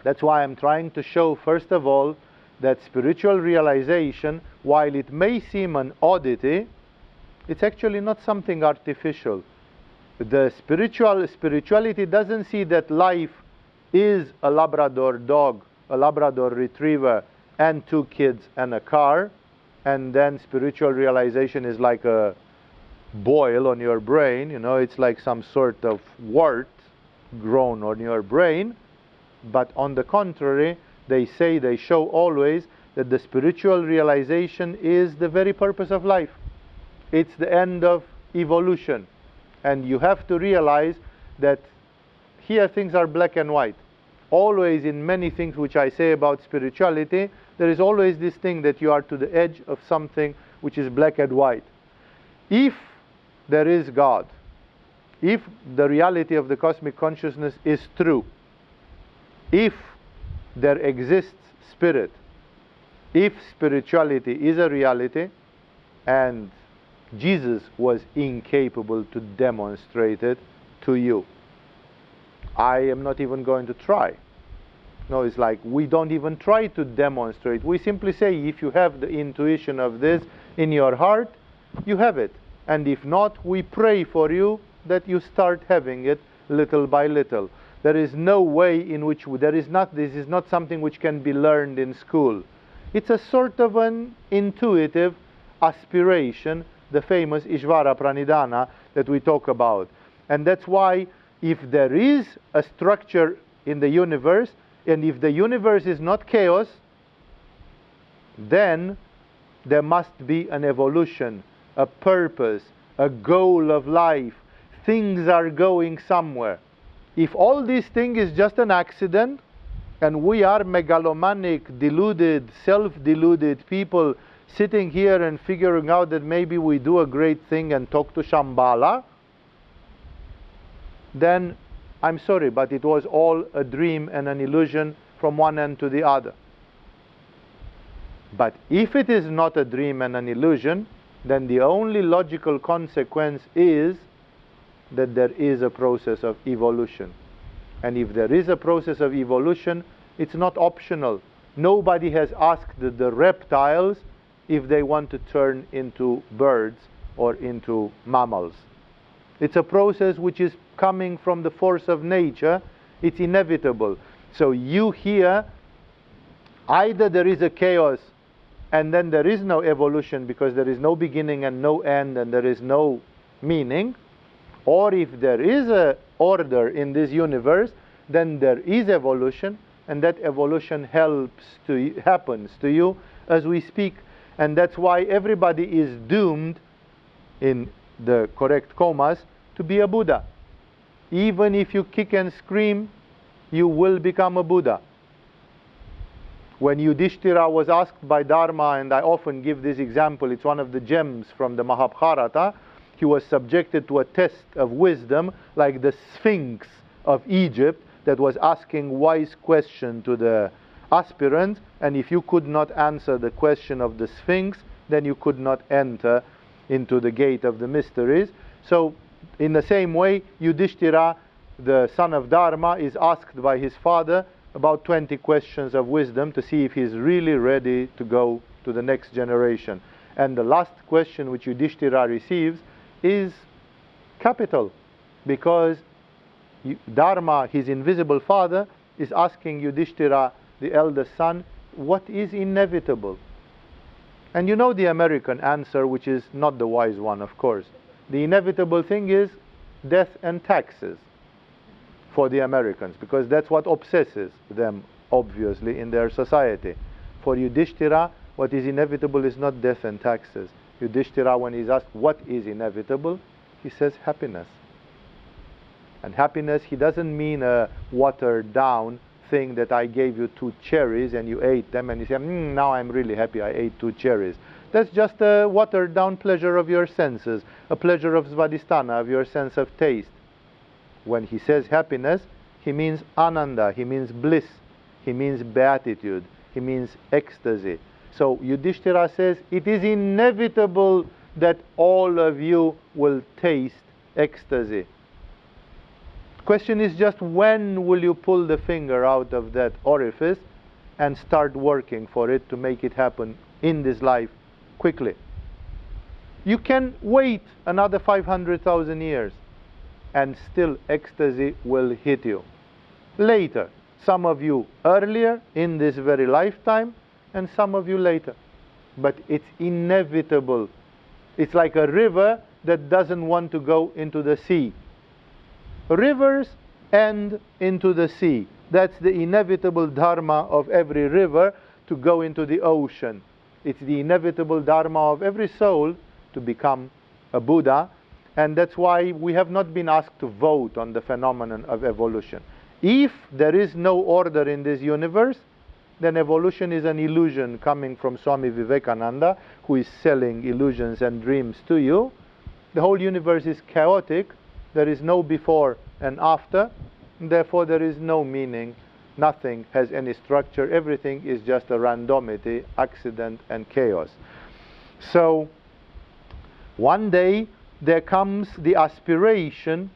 That's why I'm trying to show, first of all, that spiritual realization, while it may seem an oddity, it's actually not something artificial. The spirituality doesn't see that life is a Labrador dog, a Labrador retriever, and 2 kids and a car, and then spiritual realization is like a boil on your brain. It's like some sort of wart grown on your brain. But on the contrary, they show always that the spiritual realization is the very purpose of life. It's the end of evolution. And you have to realize that here things are black and white. Always, in many things which I say about spirituality, there is always this thing that you are to the edge of something which is black and white. If there is God, if the reality of the cosmic consciousness is true, if there exists spirit, if spirituality is a reality, and Jesus was incapable to demonstrate it to you, I am not even going to try. No, it's like we don't even try to demonstrate. We simply say, if you have the intuition of this in your heart, you have it. And if not, we pray for you that you start having it little by little. There is no way in which this is not something which can be learned in school. It's a sort of an intuitive aspiration, the famous Ishvara Pranidhana that we talk about. And that's why if there is a structure in the universe, And if the universe is not chaos, then there must be an evolution, a purpose, a goal of life. Things are going somewhere. If all these things is just an accident, and we are megalomaniac, deluded, self-deluded people sitting here and figuring out that maybe we do a great thing and talk to Shambhala, then I'm sorry, but it was all a dream and an illusion from one end to the other. But if it is not a dream and an illusion, then the only logical consequence is that there is a process of evolution. And if there is a process of evolution, it's not optional. Nobody has asked the reptiles if they want to turn into birds or into mammals. It's a process which is coming from the force of nature. It's inevitable. So you here, either there is a chaos and then there is no evolution because there is no beginning and no end and there is no meaning, or if there is a order in this universe, then there is evolution, and that evolution happens to you as we speak. And that's why everybody is doomed, in the correct commas, to be a Buddha. Even if you kick and scream, you will become a Buddha. When Yudhishthira was asked by Dharma, and I often give this example, it's one of the gems from the Mahabharata, he was subjected to a test of wisdom like the Sphinx of Egypt that was asking wise question to the aspirants, and if you could not answer the question of the Sphinx, then you could not enter into the gate of the mysteries. So in the same way, Yudhishthira, the son of Dharma, is asked by his father about 20 questions of wisdom to see if he's really ready to go to the next generation. And the last question which Yudhishthira receives is capital, because Dharma, his invisible father, is asking Yudhishthira, the eldest son, what is inevitable? And you know the American answer, which is not the wise one, of course. The inevitable thing is death and taxes for the Americans, because that's what obsesses them, obviously, in their society. For Yudhishthira, what is inevitable is not death and taxes. Yudhishthira, when he's asked what is inevitable, he says happiness. And happiness, he doesn't mean a watered down thing that I gave you 2 cherries and you ate them and you say, now I'm really happy I ate 2 cherries. That's just a watered down pleasure of your senses, a pleasure of svadhisthana, of your sense of taste. When he says happiness, he means ananda, he means bliss, he means beatitude, he means ecstasy. So Yudhishthira says, it is inevitable that all of you will taste ecstasy. Question is just, when will you pull the finger out of that orifice and start working for it to make it happen in this life quickly? You can wait another 500,000 years and still ecstasy will hit you. Later, some of you earlier in this very lifetime, and some of you later. But it's inevitable. It's like a river that doesn't want to go into the sea. Rivers end into the sea. That's the inevitable dharma of every river, to go into the ocean. It's the inevitable dharma of every soul to become a Buddha. And that's why we have not been asked to vote on the phenomenon of evolution. If there is no order in this universe, then evolution is an illusion coming from Swami Vivekananda, who is selling illusions and dreams to you. The whole universe is chaotic. There is no before and after. And therefore, there is no meaning. Nothing has any structure. Everything is just a randomity, accident, and chaos. So, one day, there comes the aspiration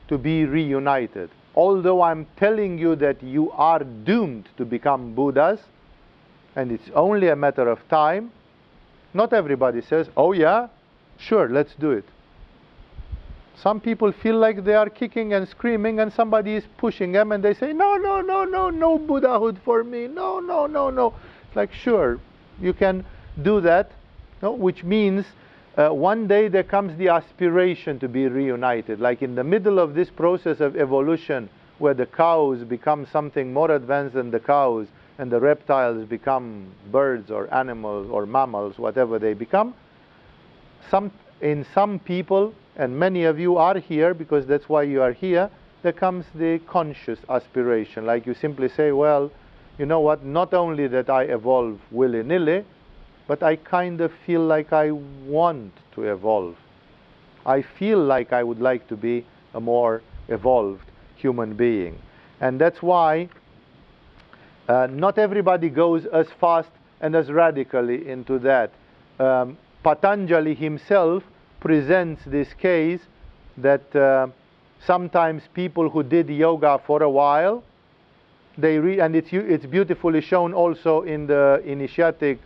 to be reunited. Although I'm telling you that you are doomed to become Buddhas, and it's only a matter of time, not everybody says, oh yeah, sure, let's do it. Some people feel like they are kicking and screaming and somebody is pushing them and they say, no, no, no, no, no Buddhahood for me, no, no, no, no. It's like, sure, you can do that, no? Which means one day there comes the aspiration to be reunited. Like in the middle of this process of evolution, where the cows become something more advanced than the cows, and the reptiles become birds or animals or mammals, whatever they become. In some people, and many of you are here because that's why you are here, there comes the conscious aspiration. Like you simply say, well, you know what, not only that I evolve willy-nilly, but I kind of feel like I want to evolve. I feel like I would like to be a more evolved human being. And that's why not everybody goes as fast and as radically into that. Patanjali himself presents this case that sometimes people who did yoga for a while, and it's beautifully shown also in the initiatic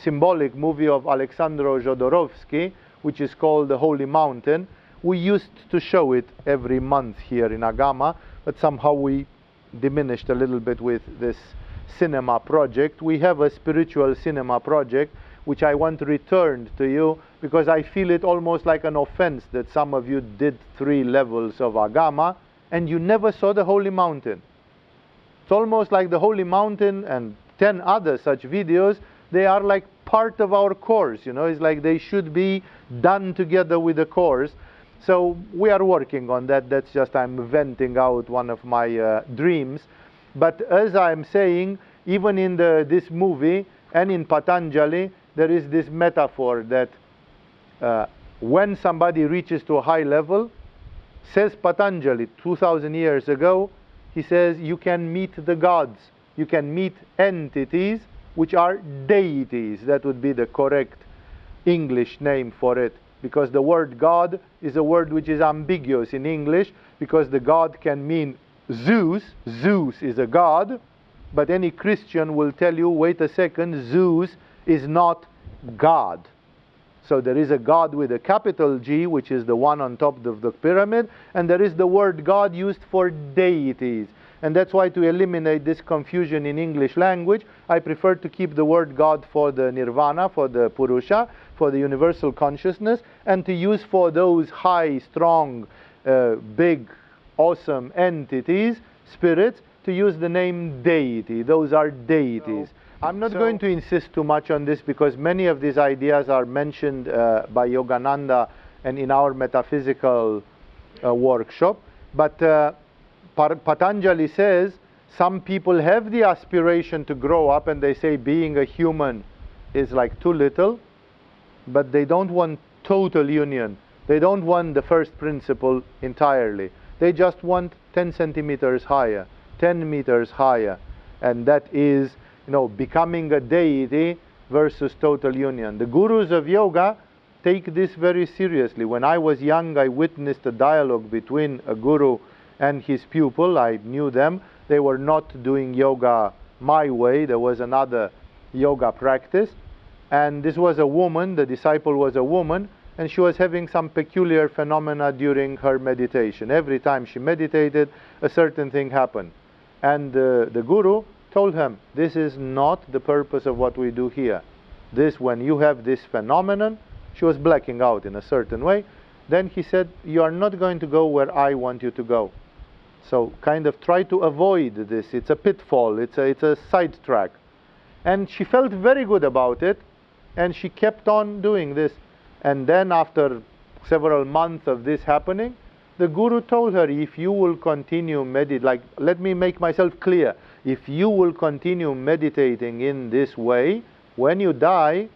symbolic movie of Alexandro Jodorowsky, which is called The Holy Mountain. We used to show it every month here in Agama, but somehow we diminished a little bit with this cinema project. We have a spiritual cinema project which I want returned to you, because I feel it almost like an offense that some of you did 3 levels of Agama and you never saw the Holy Mountain. It's almost like the Holy Mountain and 10 other such videos, they are like part of our course, you know, it's like they should be done together with the course. So we are working on that. That's just, I'm venting out one of my dreams. But as I'm saying, even in this movie and in Patanjali, there is this metaphor that when somebody reaches to a high level, says Patanjali 2000 years ago, he says you can meet the gods, you can meet entities which are deities. That would be the correct English name for it, because the word God is a word which is ambiguous in English, because the God can mean Zeus. Zeus is a god, but any Christian will tell you, wait a second, Zeus is not God. So there is a God with a capital G, which is the one on top of the pyramid, and there is the word God used for deities. And that's why, to eliminate this confusion in English language, I prefer to keep the word God for the nirvana, for the Purusha, for the universal consciousness, and to use for those high, strong, big, awesome entities, spirits, to use the name deity. Those are deities. I'm not going to insist too much on this, because many of these ideas are mentioned by Yogananda and in our metaphysical workshop. But Patanjali says some people have the aspiration to grow up, and they say being a human is like too little, but they don't want total union. They don't want the first principle entirely. They just want 10 centimeters higher, 10 meters higher, and that is, you know, becoming a deity versus total union. The gurus of yoga take this very seriously. When I was young, I witnessed a dialogue between a guru and his pupil. I knew them. They were not doing yoga my way. There was another yoga practice. And this was a woman, the disciple was a woman, and she was having some peculiar phenomena during her meditation. Every time she meditated, a certain thing happened. And the guru told him, this is not the purpose of what we do here. This, when you have this phenomenon, she was blacking out in a certain way, then he said, you are not going to go where I want you to go. So kind of try to avoid this. It's a pitfall, it's a sidetrack. And she felt very good about it, and she kept on doing this. And then after several months of this happening, the guru told her, if you will continue like, let me make myself clear, if you will continue meditating in this way, when you die,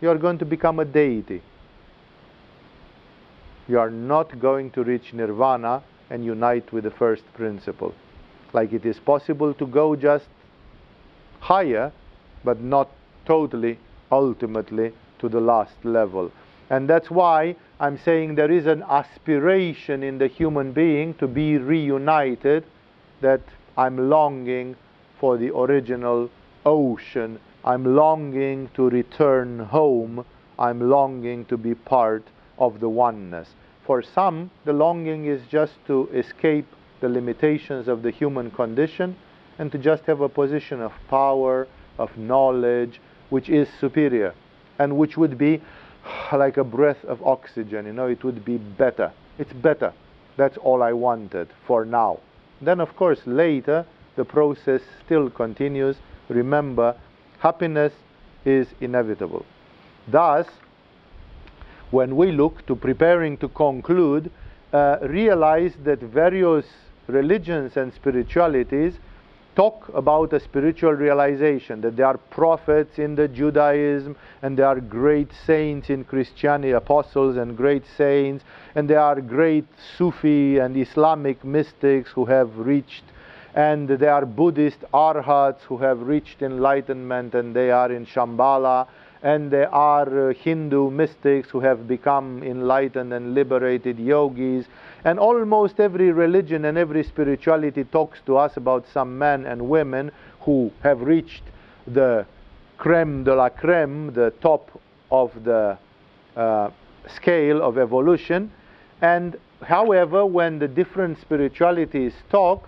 you are going to become a deity. You are not going to reach nirvana and unite with the first principle. Like, it is possible to go just higher, but not totally, ultimately, to the last level. And that's why I'm saying there is an aspiration in the human being to be reunited, that I'm longing for the original ocean. I'm longing to return home. I'm longing to be part of the oneness. For some, the longing is just to escape the limitations of the human condition and to just have a position of power, of knowledge, which is superior and which would be like a breath of oxygen. You know, it would be better. It's better. That's all I wanted for now. Then of course later the process still continues. Remember, happiness is inevitable. Thus, when we look to preparing to conclude, realize that various religions and spiritualities talk about a spiritual realization, that there are prophets in the Judaism, and there are great saints in Christianity, apostles and great saints, and there are great Sufi and Islamic mystics who have reached, and there are Buddhist arhats who have reached enlightenment, and they are in Shambhala, and there are Hindu mystics who have become enlightened and liberated yogis. And almost every religion and every spirituality talks to us about some men and women who have reached the creme de la creme, the top of the scale of evolution. And however, when the different spiritualities talk,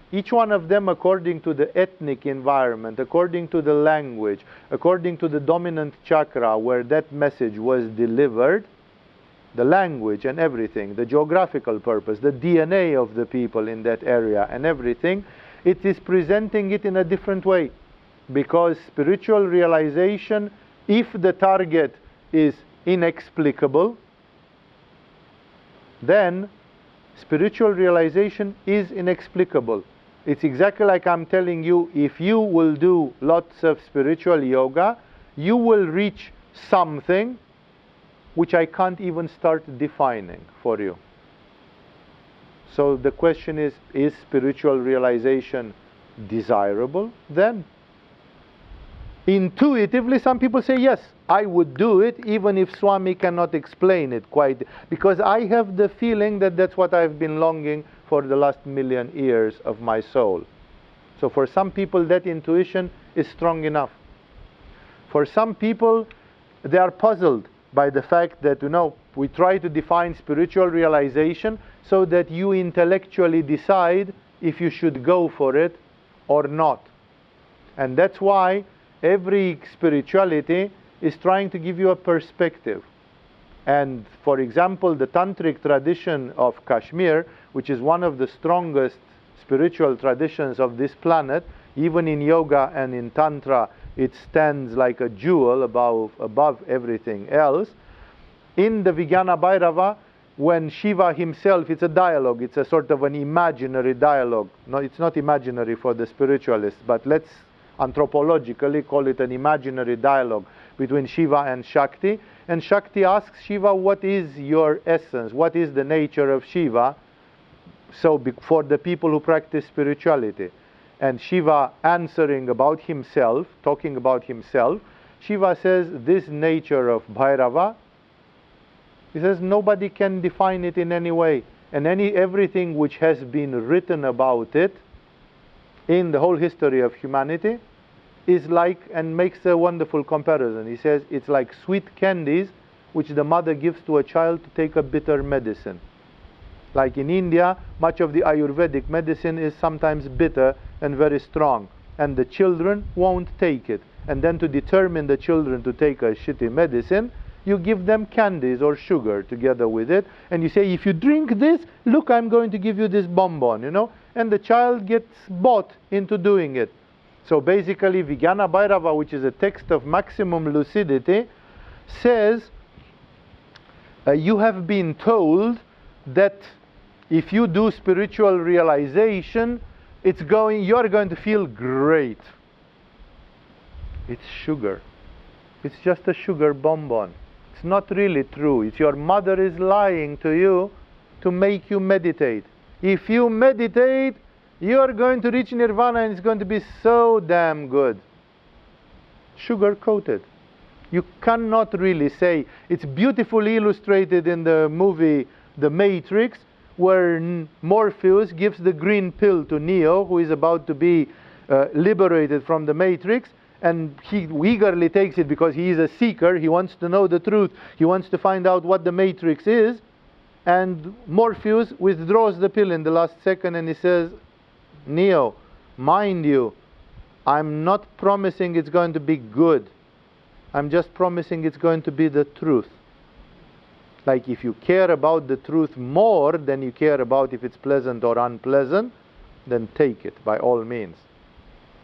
each one of them according to the ethnic environment, according to the language, according to the dominant chakra where that message was delivered, the language and everything, the geographical purpose, the DNA of the people in that area and everything, it is presenting it in a different way. Because spiritual realization, if the target is inexplicable, then spiritual realization is inexplicable. It's exactly like I'm telling you, if you will do lots of spiritual yoga, you will reach something which I can't even start defining for you. So the question is spiritual realization desirable then? Intuitively, some people say, yes, I would do it even if Swami cannot explain it quite, because I have the feeling that that's what I've been longing for the last million years of my soul. So for some people that intuition is strong enough. For some people, they are puzzled by the fact that, we try to define spiritual realization so that you intellectually decide if you should go for it or not. And that's why every spirituality is trying to give you a perspective. And for example, the tantric tradition of Kashmir, which is one of the strongest spiritual traditions of this planet, even in yoga and in tantra, it stands like a jewel above everything else. In the Vijnana Bhairava, when Shiva himself, it's a dialogue, it's a sort of an imaginary dialogue. No, it's not imaginary for the spiritualists, but let's anthropologically call it an imaginary dialogue between Shiva and Shakti. And Shakti asks Shiva, what is your essence? What is the nature of Shiva? So for the people who practice spirituality. And Shiva answering about himself, talking about himself, Shiva says, this nature of Bhairava, he says, nobody can define it in any way. And everything which has been written about it in the whole history of humanity is like, and makes a wonderful comparison. He says, it's like sweet candies which the mother gives to a child to take a bitter medicine. Like in India, much of the Ayurvedic medicine is sometimes bitter and very strong, and the children won't take it. And then to determine the children to take a shitty medicine, you give them candies or sugar together with it, and you say, if you drink this, look, I'm going to give you this bonbon, and the child gets bought into doing it. So basically, Vijnana Bhairava, which is a text of maximum lucidity, says, you have been told that if you do spiritual realization, you're going to feel great. It's sugar. It's just a sugar bonbon. It's not really true. It's your mother is lying to you to make you meditate. If you meditate, you are going to reach nirvana and it's going to be so damn good. Sugar coated. You cannot really say. It's beautifully illustrated in the movie The Matrix, where Morpheus gives the green pill to Neo, who is about to be liberated from the Matrix, and he eagerly takes it because he is a seeker. He wants to know the truth. He wants to find out what the Matrix is. And Morpheus withdraws the pill in the last second and he says, Neo, mind you, I'm not promising it's going to be good. I'm just promising it's going to be the truth. Like if you care about the truth more than you care about if it's pleasant or unpleasant, then take it by all means.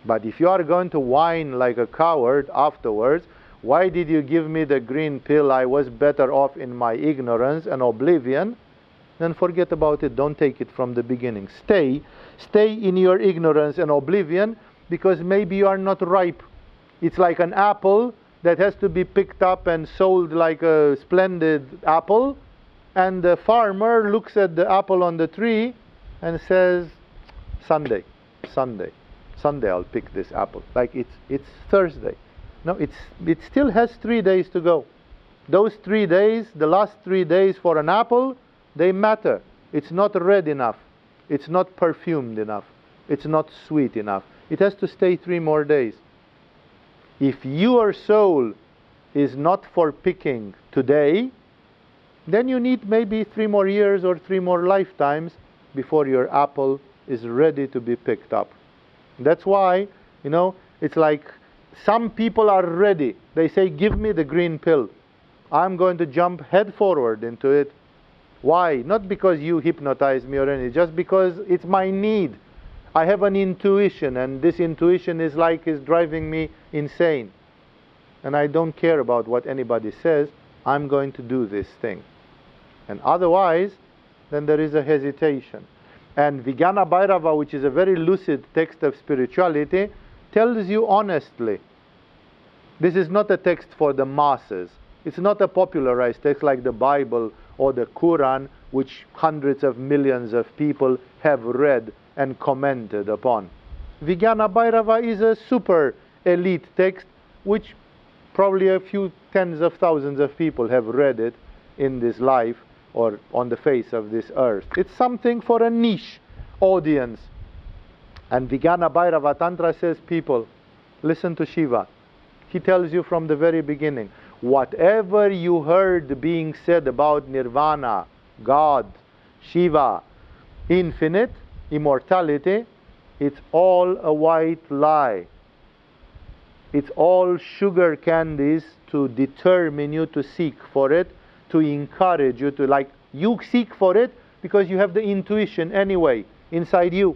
But if you are going to whine like a coward afterwards, why did you give me the green pill? I was better off in my ignorance and oblivion. Then forget about it. Don't take it from the beginning. Stay in your ignorance and oblivion, because maybe you are not ripe. It's like an apple that has to be picked up and sold like a splendid apple, and the farmer looks at the apple on the tree and says, Sunday I'll pick this apple. Like it's Thursday. No, it still has 3 days to go. Those 3 days, the last 3 days for an apple, they matter. It's not red enough. It's not perfumed enough. It's not sweet enough. It has to stay 3 more days. If your soul is not for picking today, then you need maybe 3 more years or 3 more lifetimes before your apple is ready to be picked up. That's why, it's like some people are ready. They say, give me the green pill. I'm going to jump head forward into it. Why? Not because you hypnotize me or anything, just because it's my need. I have an intuition, and this intuition is driving me insane. And I don't care about what anybody says. I'm going to do this thing. And otherwise, then there is a hesitation. And Vijnana Bhairava, which is a very lucid text of spirituality, tells you honestly. This is not a text for the masses. It's not a popularized text like the Bible or the Quran, which hundreds of millions of people have read and commented upon. Vijnana Bhairava is a super elite text, which probably a few tens of thousands of people have read it in this life or on the face of this earth. It's something for a niche audience. And Vijnana Bhairava Tantra says, people, listen to Shiva. He tells you from the very beginning, whatever you heard being said about Nirvana, God, Shiva, infinite, immortality, it's all a white lie. It's all sugar candies to determine you to seek for it, to encourage you to, you seek for it because you have the intuition anyway inside you.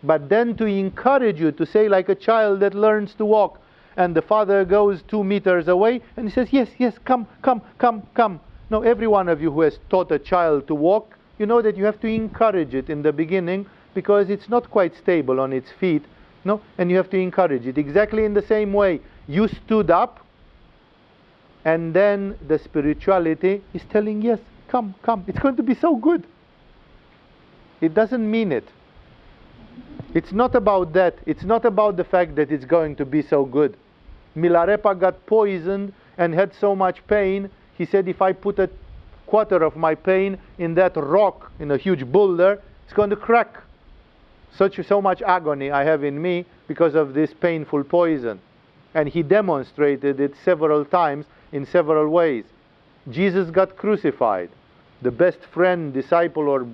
But then to encourage you to say, like a child that learns to walk, and the father goes 2 meters away and he says, yes, come. No, every one of you who has taught a child to walk, you know that you have to encourage it in the beginning because it's not quite stable on its feet. No, and you have to encourage it. Exactly in the same way, you stood up, and then the spirituality is telling, yes, come, it's going to be so good. It doesn't mean it. It's not about that. It's not about the fact that it's going to be so good. Milarepa got poisoned and had so much pain. He said, if I put a quarter of my pain in that rock, in a huge boulder, it's going to crack. So much agony I have in me because of this painful poison. And he demonstrated it several times in several ways. Jesus got crucified. The best friend, disciple or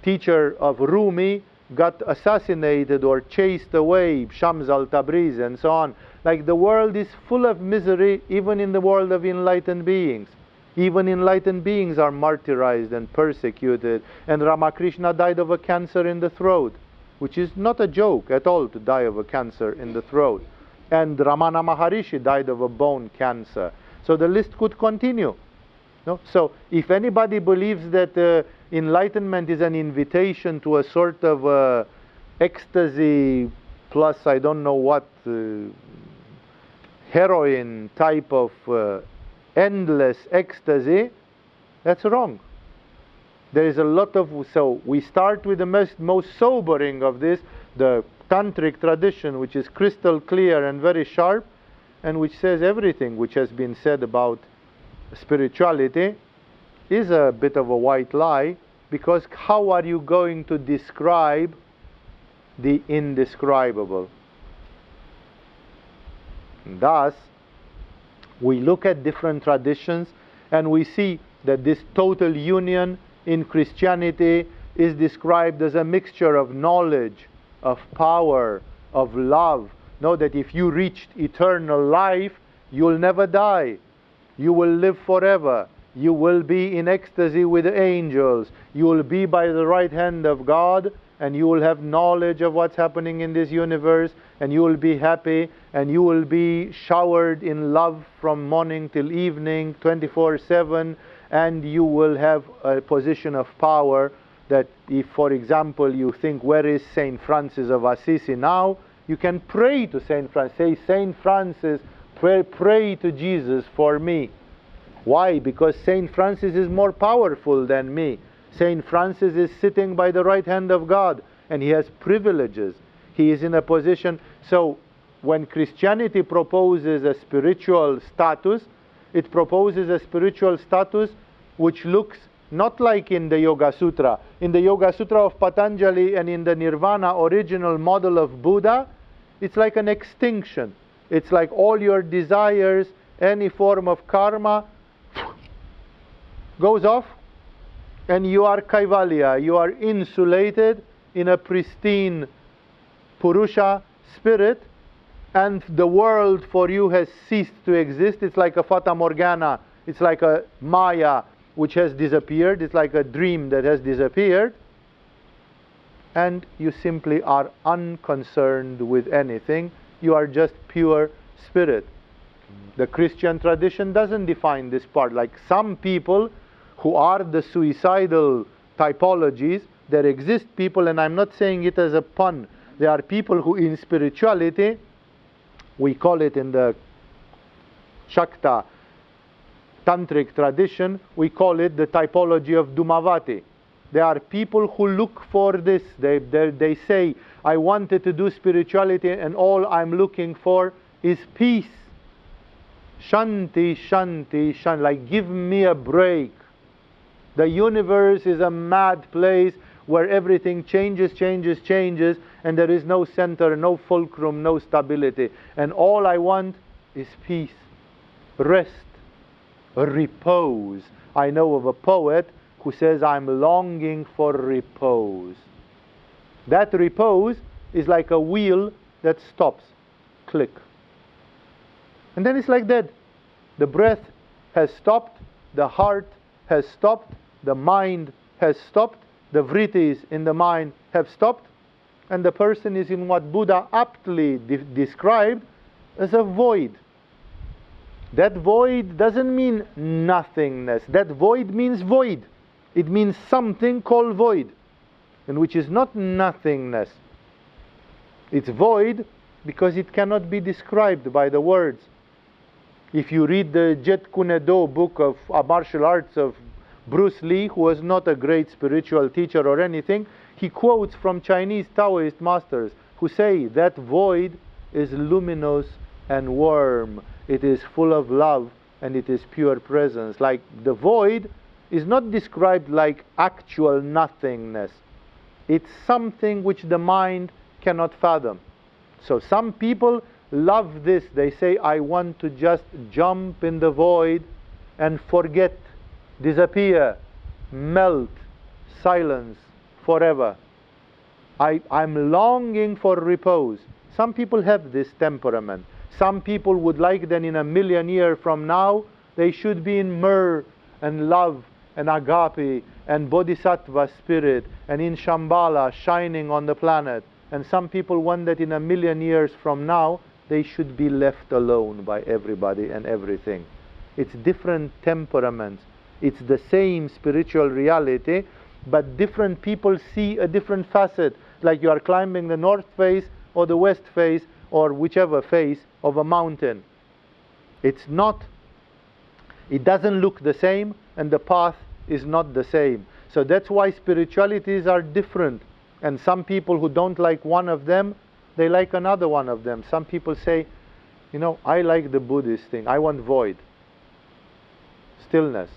teacher of Rumi got assassinated or chased away, Shams al-Tabrizi and so on. Like, the world is full of misery, even in the world of enlightened beings. Even enlightened beings are martyrized and persecuted. And Ramakrishna died of a cancer in the throat, which is not a joke at all, to die of a cancer in the throat. And Ramana Maharishi died of a bone cancer. So the list could continue. No? So if anybody believes that enlightenment is an invitation to a sort of ecstasy plus I don't know what heroin type of endless ecstasy, that's wrong. There is a lot of, so we start with the most sobering of this, the tantric tradition, which is crystal clear and very sharp, and which says everything which has been said about spirituality is a bit of a white lie, because how are you going to describe the indescribable? And thus, we look at different traditions and we see that this total union in Christianity is described as a mixture of knowledge, of power, of love. Know that if you reached eternal life, you'll never die. You will live forever. You will be in ecstasy with the angels. You will be by the right hand of God, and you will have knowledge of what's happening in this universe, and you will be happy, and you will be showered in love from morning till evening, 24/7, and you will have a position of power that if, for example, you think, where is Saint Francis of Assisi now? You can pray to Saint Francis. Say, Saint Francis, pray to Jesus for me. Why? Because Saint Francis is more powerful than me. Saint Francis is sitting by the right hand of God, and he has privileges. He is in a position. So when Christianity proposes a spiritual status, it proposes a spiritual status which looks not like in the Yoga Sutra. In the Yoga Sutra of Patanjali and in the Nirvana original model of Buddha, it's like an extinction. It's like all your desires, any form of karma goes off, and you are Kaivalya. You are insulated in a pristine Purusha spirit, and the world for you has ceased to exist. It's like a Fata Morgana. It's like a Maya which has disappeared. It's like a dream that has disappeared. And you simply are unconcerned with anything. You are just pure spirit. The Christian tradition doesn't define this part. Like some people who are the suicidal typologies, there exist people, and I'm not saying it as a pun, there are people who in spirituality, we call it in the Shakta Tantric tradition, we call it the typology of Dhumavati. There are people who look for this. They say, I wanted to do spirituality and all I'm looking for is peace. Shanti, shanti, shanti. Like, give me a break. The universe is a mad place where everything changes, and there is no center, no fulcrum, no stability. And all I want is peace, rest, repose. I know of a poet who says, I'm longing for repose. That repose is like a wheel that stops. Click. And then it's like that. The breath has stopped, the heart has stopped, the mind has stopped, the vrittis in the mind have stopped, and the person is in what Buddha aptly described as a void. That void doesn't mean nothingness. That void means void. It means something called void, and which is not nothingness. It's void because it cannot be described by the words. If you read the Jet Kune Do book of martial arts of Bruce Lee, who was not a great spiritual teacher or anything, he quotes from Chinese Taoist masters who say that void is luminous and warm. It is full of love and it is pure presence. Like the void is not described like actual nothingness. It's something which the mind cannot fathom. So some people love this. They say, I want to just jump in the void and forget, disappear, melt, silence forever. I'm longing for repose. Some people have this temperament. Some people would like that in 1,000,000 years from now, they should be in myrrh and love and agape and bodhisattva spirit and in Shambhala shining on the planet. And some people want that in 1,000,000 years from now, they should be left alone by everybody and everything. It's different temperaments. It's the same spiritual reality, but different people see a different facet. Like you are climbing the north face or the west face or whichever face of a mountain. It doesn't look the same, and the path is not the same. So that's why spiritualities are different. And some people who don't like one of them, they like another one of them. Some people say, you know, I like the Buddhist thing. I want void, stillness.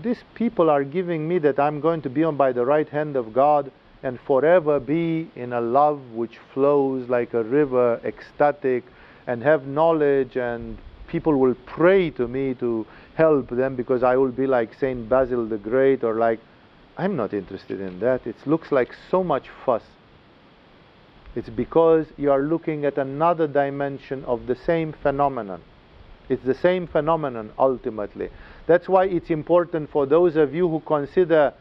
These people are giving me that I'm going to be on by the right hand of God and forever be in a love which flows like a river, ecstatic, and have knowledge, and people will pray to me to help them because I will be like Saint Basil the Great, or like, I'm not interested in that. It looks like so much fuss. It's because you are looking at another dimension of the same phenomenon. It's the same phenomenon ultimately. That's why it's important for those of you who consider,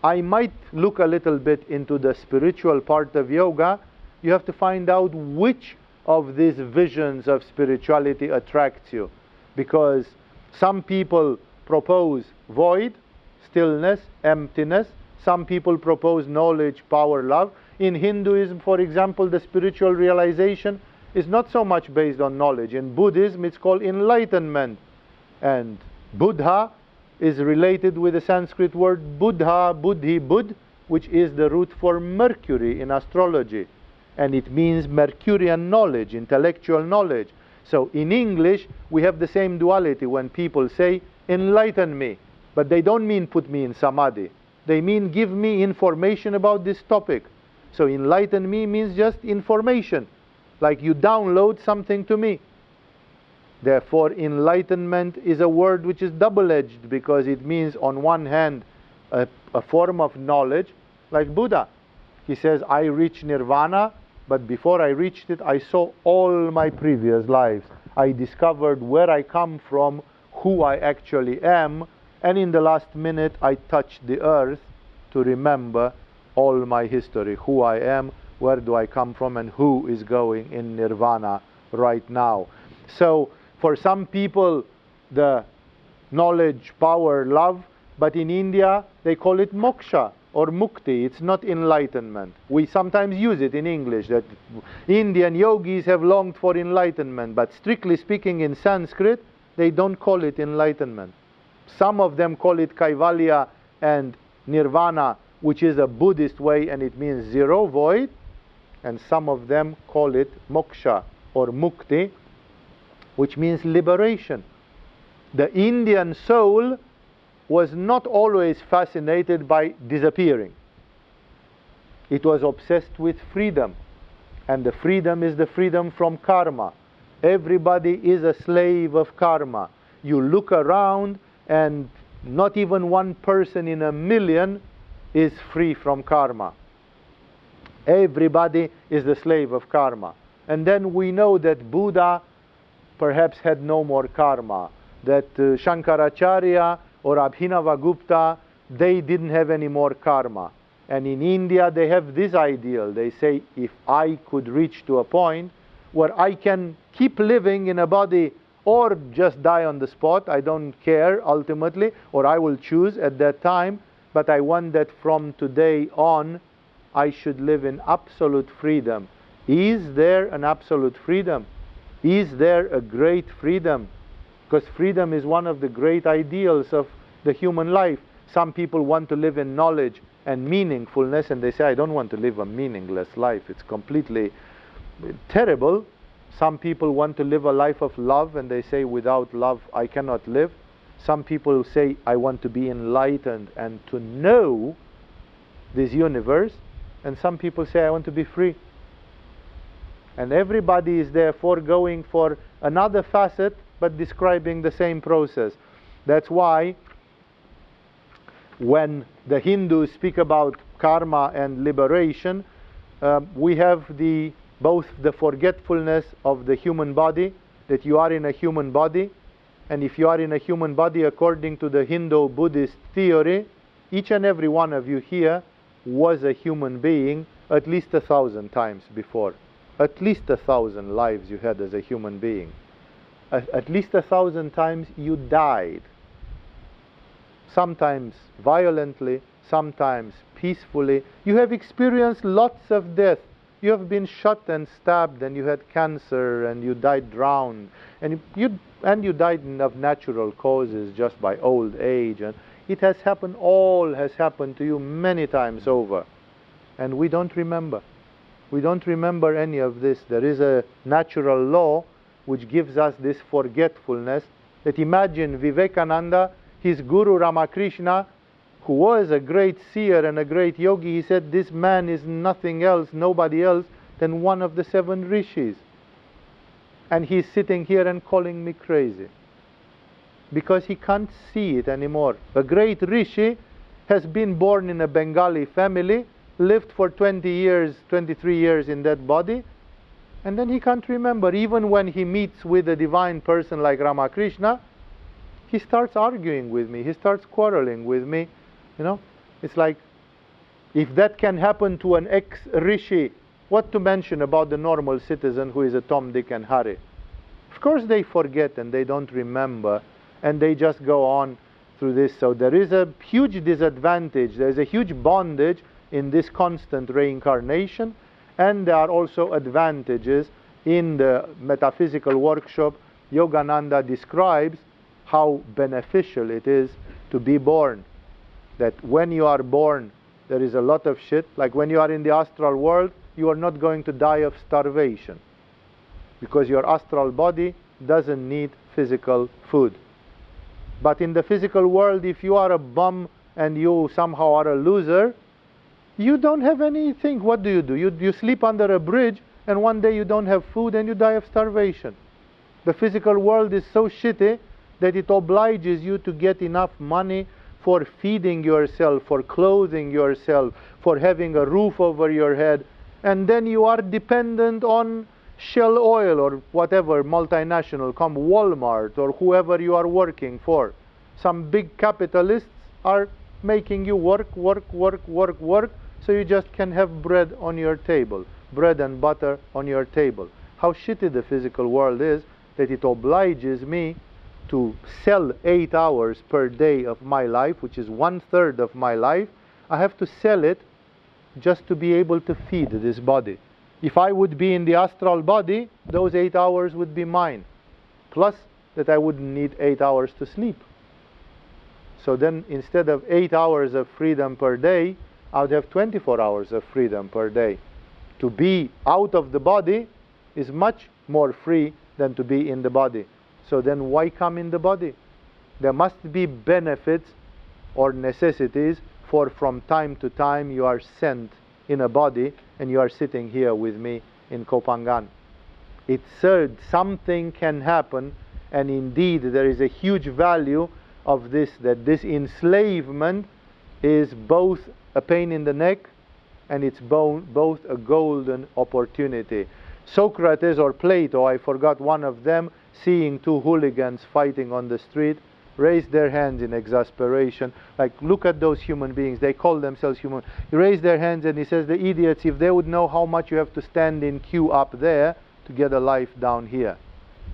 I might look a little bit into the spiritual part of yoga. You have to find out which of these visions of spirituality attracts you. Because some people propose void, stillness, emptiness. Some people propose knowledge, power, love. In Hinduism, for example, the spiritual realization is not so much based on knowledge. In Buddhism, it's called enlightenment. And Buddha is related with the Sanskrit word Buddha, Buddhi, Bud, which is the root for Mercury in astrology. And it means Mercurian knowledge, intellectual knowledge. So in English, we have the same duality when people say, enlighten me. But they don't mean put me in samadhi. They mean give me information about this topic. So enlighten me means just information. Like you download something to me. Therefore, enlightenment is a word which is double-edged, because it means on one hand a form of knowledge, like Buddha. He says, I reach nirvana, but before I reached it, I saw all my previous lives. I discovered where I come from, who I actually am, and in the last minute I touched the earth to remember all my history, who I am, where do I come from, and who is going in nirvana right now. So for some people, the knowledge, power, love, but in India they call it moksha or mukti. It's not enlightenment. We sometimes use it in English, that Indian yogis have longed for enlightenment, but strictly speaking in Sanskrit, they don't call it enlightenment. Some of them call it kaivalya and nirvana, which is a Buddhist way, and it means zero, void, and some of them call it moksha or mukti, which means liberation. The Indian soul was not always fascinated by disappearing. It was obsessed with freedom, and the freedom is the freedom from karma. Everybody is a slave of karma. You look around and not even one person in a million is free from karma. Everybody is the slave of karma. And then we know that Buddha perhaps had no more karma, that Shankaracharya or Abhinavagupta, they didn't have any more karma. And in India they have this ideal. They say, if I could reach to a point where I can keep living in a body or just die on the spot, I don't care ultimately, or I will choose at that time, but I want that from today on I should live in absolute freedom. Is there an absolute freedom? Is there a great freedom? Because freedom is one of the great ideals of the human life. Some people want to live in knowledge and meaningfulness, and they say, I don't want to live a meaningless life. It's completely terrible. Some people want to live a life of love, and they say, without love I cannot live. Some people say, I want to be enlightened and to know this universe. And some people say, I want to be free. And everybody is therefore going for another facet, but describing the same process. That's why when the Hindus speak about karma and liberation, we have both the forgetfulness of the human body, that you are in a human body, and if you are in a human body according to the Hindu-Buddhist theory, each and every one of you here was a human being at least 1,000 times before. At least 1,000 lives you had as a human being. At least 1,000 times you died. Sometimes violently, sometimes peacefully. You have experienced lots of death. You have been shot and stabbed, and you had cancer, and you died drowned, and you died of natural causes, just by old age. And it has happened, all has happened to you many times over. And we don't remember. We don't remember any of this. There is a natural law which gives us this forgetfulness. That imagine Vivekananda, his guru Ramakrishna, who was a great seer and a great yogi, he said, this man is nothing else, nobody else than one of the 7 rishis. And he's sitting here and calling me crazy, because he can't see it anymore. A great rishi has been born in a Bengali family, lived for 20 years, 23 years in that body, and then he can't remember. Even when he meets with a divine person like Ramakrishna, he starts arguing with me, he starts quarreling with me. You know, it's like If that can happen to an ex-rishi, what to mention about the normal citizen who is a Tom, Dick and Harry? Of course they forget and they don't remember, and they just go on through this. So there is a huge disadvantage, there is a huge bondage in this constant reincarnation, and there are also advantages. In the metaphysical workshop, Yogananda describes how beneficial it is to be born. That when you are born, there is a lot of shit. Like when you are in the astral world, you are not going to die of starvation, because your astral body doesn't need physical food. But in the physical world, if you are a bum and you somehow are a loser, you don't have anything. What do? You sleep under a bridge, and one day you don't have food and you die of starvation. The physical world is so shitty that it obliges you to get enough money for feeding yourself, for clothing yourself, for having a roof over your head, and then you are dependent on Shell Oil or whatever multinational, come Walmart or whoever you are working for. Some big capitalists are making you work, so you just can have bread on your table, bread and butter on your table. How shitty the physical world is, that it obliges me to sell 8 hours per day of my life, which is 1/3 of my life. I have to sell it just to be able to feed this body. If I would be in the astral body, those 8 hours would be mine. Plus that I wouldn't need 8 hours to sleep. So then instead of 8 hours of freedom per day, I would have 24 hours of freedom per day. To be out of the body is much more free than to be in the body. So then why come in the body? There must be benefits or necessities for from time to time you are sent in a body and you are sitting here with me in Kopangan. It's said something can happen, and indeed there is a huge value of this, that this enslavement is both a pain in the neck and it's both a golden opportunity. Socrates or Plato, I forgot one of them, seeing two hooligans fighting on the street, raised their hands in exasperation. Like, look at those human beings, they call themselves human. He raised their hands and he says, the idiots, if they would know how much you have to stand in queue up there to get a life down here.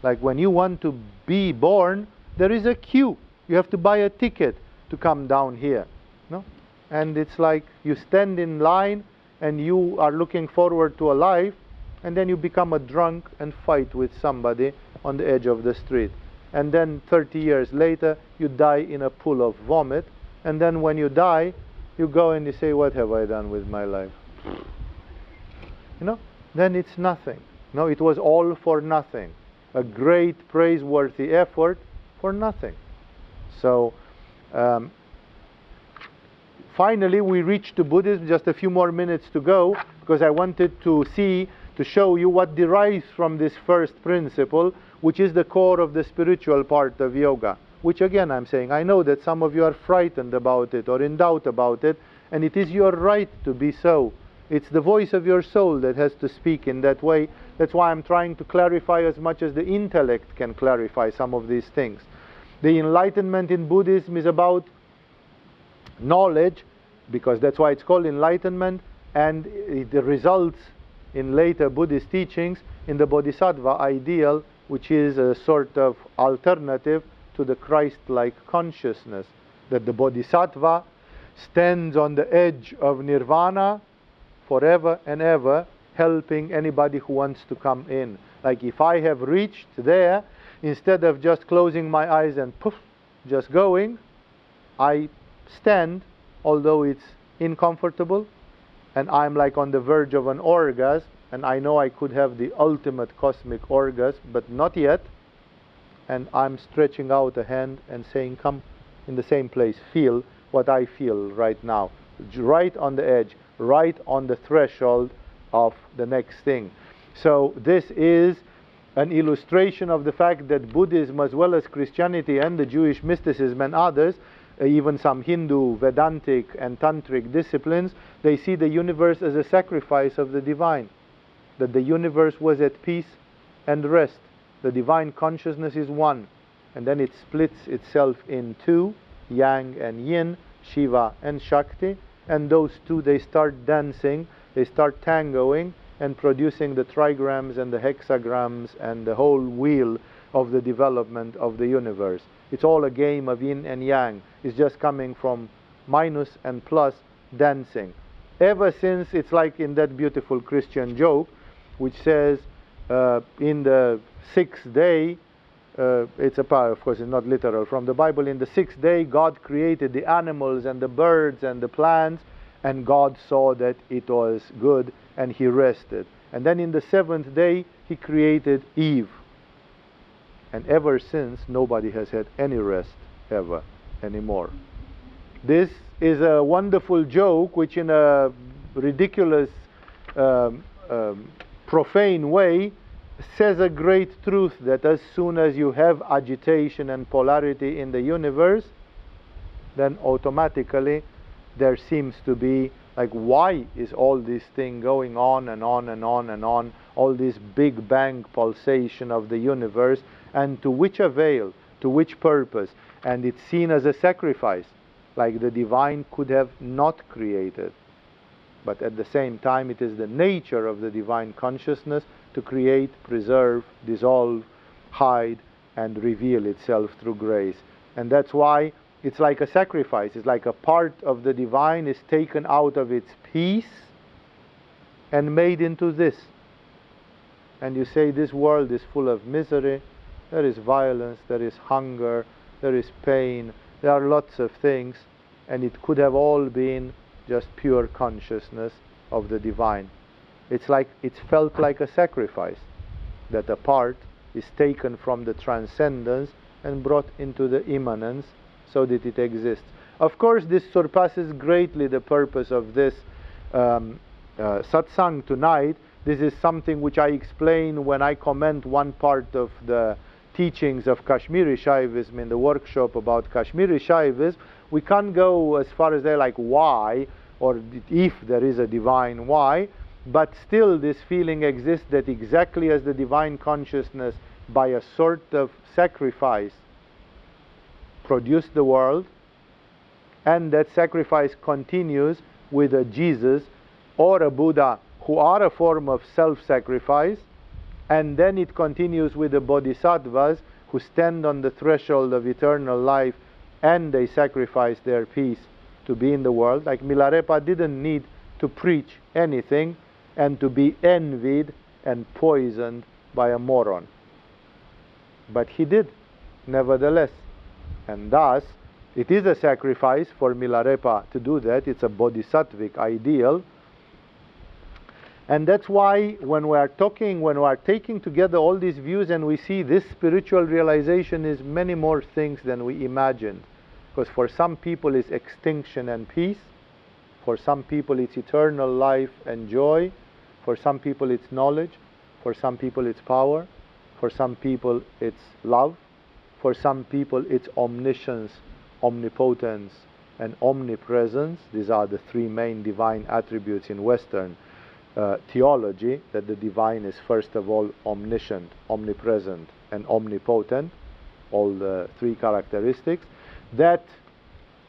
Like when you want to be born, there is a queue. You have to buy a ticket to come down here. No? And it's like you stand in line and you are looking forward to a life, and then you become a drunk and fight with somebody on the edge of the street. And then 30 years later, you die in a pool of vomit. And then when you die, you go and you say, what have I done with my life? You know, then it's nothing. No, it was all for nothing. A great praiseworthy effort for nothing. So, finally we reached to Buddhism. Just a few more minutes to go, because I wanted to show you what derives from this first principle, which is the core of the spiritual part of yoga. Which again, I'm saying, I know that some of you are frightened about it or in doubt about it, and it is your right to be so. It's the voice of your soul that has to speak in that way. That's why I'm trying to clarify as much as the intellect can clarify some of these things. The enlightenment in Buddhism is about knowledge, because that's why it's called enlightenment, and it results in later Buddhist teachings in the Bodhisattva ideal, which is a sort of alternative to the Christ-like consciousness, that the Bodhisattva stands on the edge of nirvana forever and ever, helping anybody who wants to come in. Like if I have reached there, instead of just closing my eyes and poof, just going, I stand, although it's uncomfortable, and I'm like on the verge of an orgasm, and I know I could have the ultimate cosmic orgasm, but not yet, and I'm stretching out a hand and saying, come in the same place, feel what I feel right now, right on the edge, right on the threshold of the next thing. So this is an illustration of the fact that Buddhism, as well as Christianity and the Jewish mysticism and others, even some Hindu, Vedantic and Tantric disciplines, they see the universe as a sacrifice of the divine. That the universe was at peace and rest. The divine consciousness is one. And then it splits itself in two, Yang and Yin, Shiva and Shakti. and those two, they start dancing, they start tangoing and producing the trigrams and the hexagrams and the whole wheel of the development of the universe. It's all a game of yin and yang. It's just coming from minus and plus dancing. Ever since, it's like in that beautiful Christian joke, which says, in the sixth day, it's a part, of course, it's not literal from the Bible. In the sixth day, God created the animals and the birds and the plants, and God saw that it was good, and He rested. And then in the seventh day, He created Eve. And ever since, nobody has had any rest ever anymore. This is a wonderful joke, which in a ridiculous, profane way, says a great truth, that as soon as you have agitation and polarity in the universe, then automatically there seems to be, like, why is all this thing going on and on and on and on, all this big bang pulsation of the universe, and to which avail, to which purpose? And it's seen as a sacrifice, like the divine could have not created. But at the same time, it is the nature of the divine consciousness to create, preserve, dissolve, hide, and reveal itself through grace. And that's why it's like a sacrifice. It's like a part of the divine is taken out of its peace and made into this. And you say, this world is full of misery, there is violence, there is hunger, there is pain, there are lots of things, and it could have all been just pure consciousness of the divine. It's like, it's felt like a sacrifice, that a part is taken from the transcendence and brought into the immanence so that it exists. Of course, this surpasses greatly the purpose of this satsang tonight. This is something which I explain when I comment one part of the teachings of Kashmiri Shaivism in the workshop about Kashmiri Shaivism. We can't go as far as they're like why, or if there is a divine why, but still this feeling exists that exactly as the divine consciousness by a sort of sacrifice produced the world, and that sacrifice continues with a Jesus or a Buddha who are a form of self-sacrifice, and then it continues with the bodhisattvas who stand on the threshold of eternal life and they sacrifice their peace to be in the world. Like Milarepa didn't need to preach anything and to be envied and poisoned by a moron. But he did, nevertheless. And thus, it is a sacrifice for Milarepa to do that. It's a bodhisattvic ideal. And that's why when we are taking together all these views and we see this spiritual realization is many more things than we imagined. Because for some people it's extinction and peace. For some people it's eternal life and joy. For some people it's knowledge. For some people it's power. For some people it's love. For some people it's omniscience, omnipotence, and omnipresence. These are the three main divine attributes in Western theology, that the divine is first of all omniscient, omnipresent, and omnipotent, all the three characteristics, that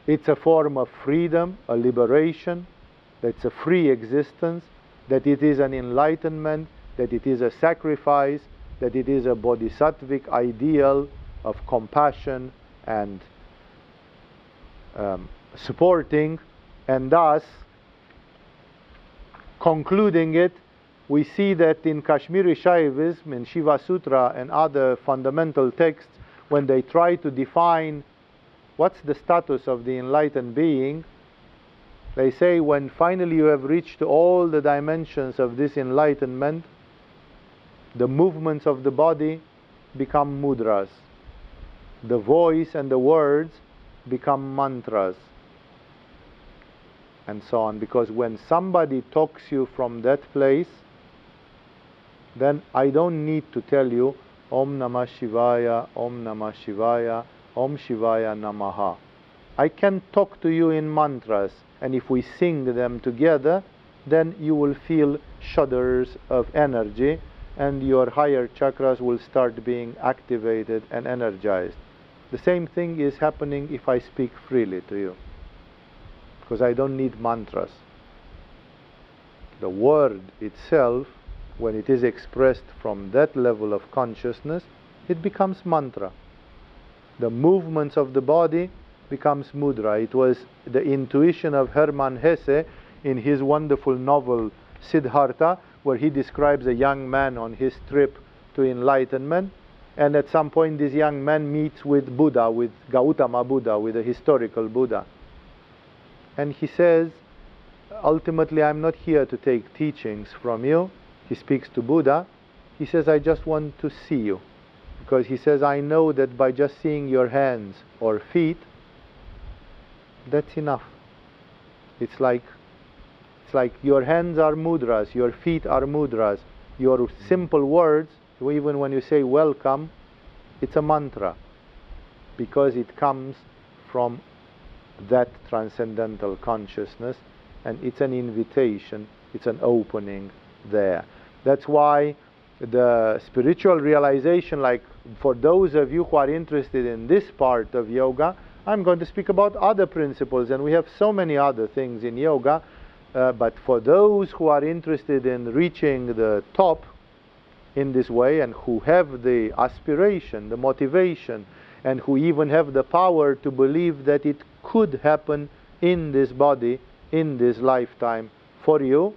it's a form of freedom, a liberation, that it's a free existence, that it is an enlightenment, that it is a sacrifice, that it is a bodhisattvic ideal of compassion and supporting, and thus concluding it, we see that in Kashmiri Shaivism, in Shiva Sutra and other fundamental texts, when they try to define what's the status of the enlightened being, they say when finally you have reached all the dimensions of this enlightenment, the movements of the body become mudras. The voice and the words become mantras. And so on, because when somebody talks you from that place, then I don't need to tell you Om Namah Shivaya, Om Namah Shivaya, Om Shivaya Namaha. I can talk to you in mantras, and if we sing them together, then you will feel shudders of energy, and your higher chakras will start being activated and energized. The same thing is happening if I speak freely to you. because I don't need mantras. The word itself, when it is expressed from that level of consciousness, it becomes mantra. The movements of the body becomes mudra. It was the intuition of Hermann Hesse in his wonderful novel Siddhartha, where he describes a young man on his trip to enlightenment, and at some point this young man meets with Buddha, with Gautama Buddha, with a historical Buddha. And he says, ultimately, I'm not here to take teachings from you. He speaks to Buddha. He says, I just want to see you. Because he says, I know that by just seeing your hands or feet, that's enough. It's like your hands are mudras, your feet are mudras, your simple words, even when you say welcome, it's a mantra, because it comes from that transcendental consciousness, and it's an invitation, it's an opening there. That's why the spiritual realization, like for those of you who are interested in this part of yoga, I'm going to speak about other principles, and we have so many other things in yoga, but for those who are interested in reaching the top in this way, and who have the aspiration, the motivation, and who even have the power to believe that it could happen in this body, in this lifetime for you,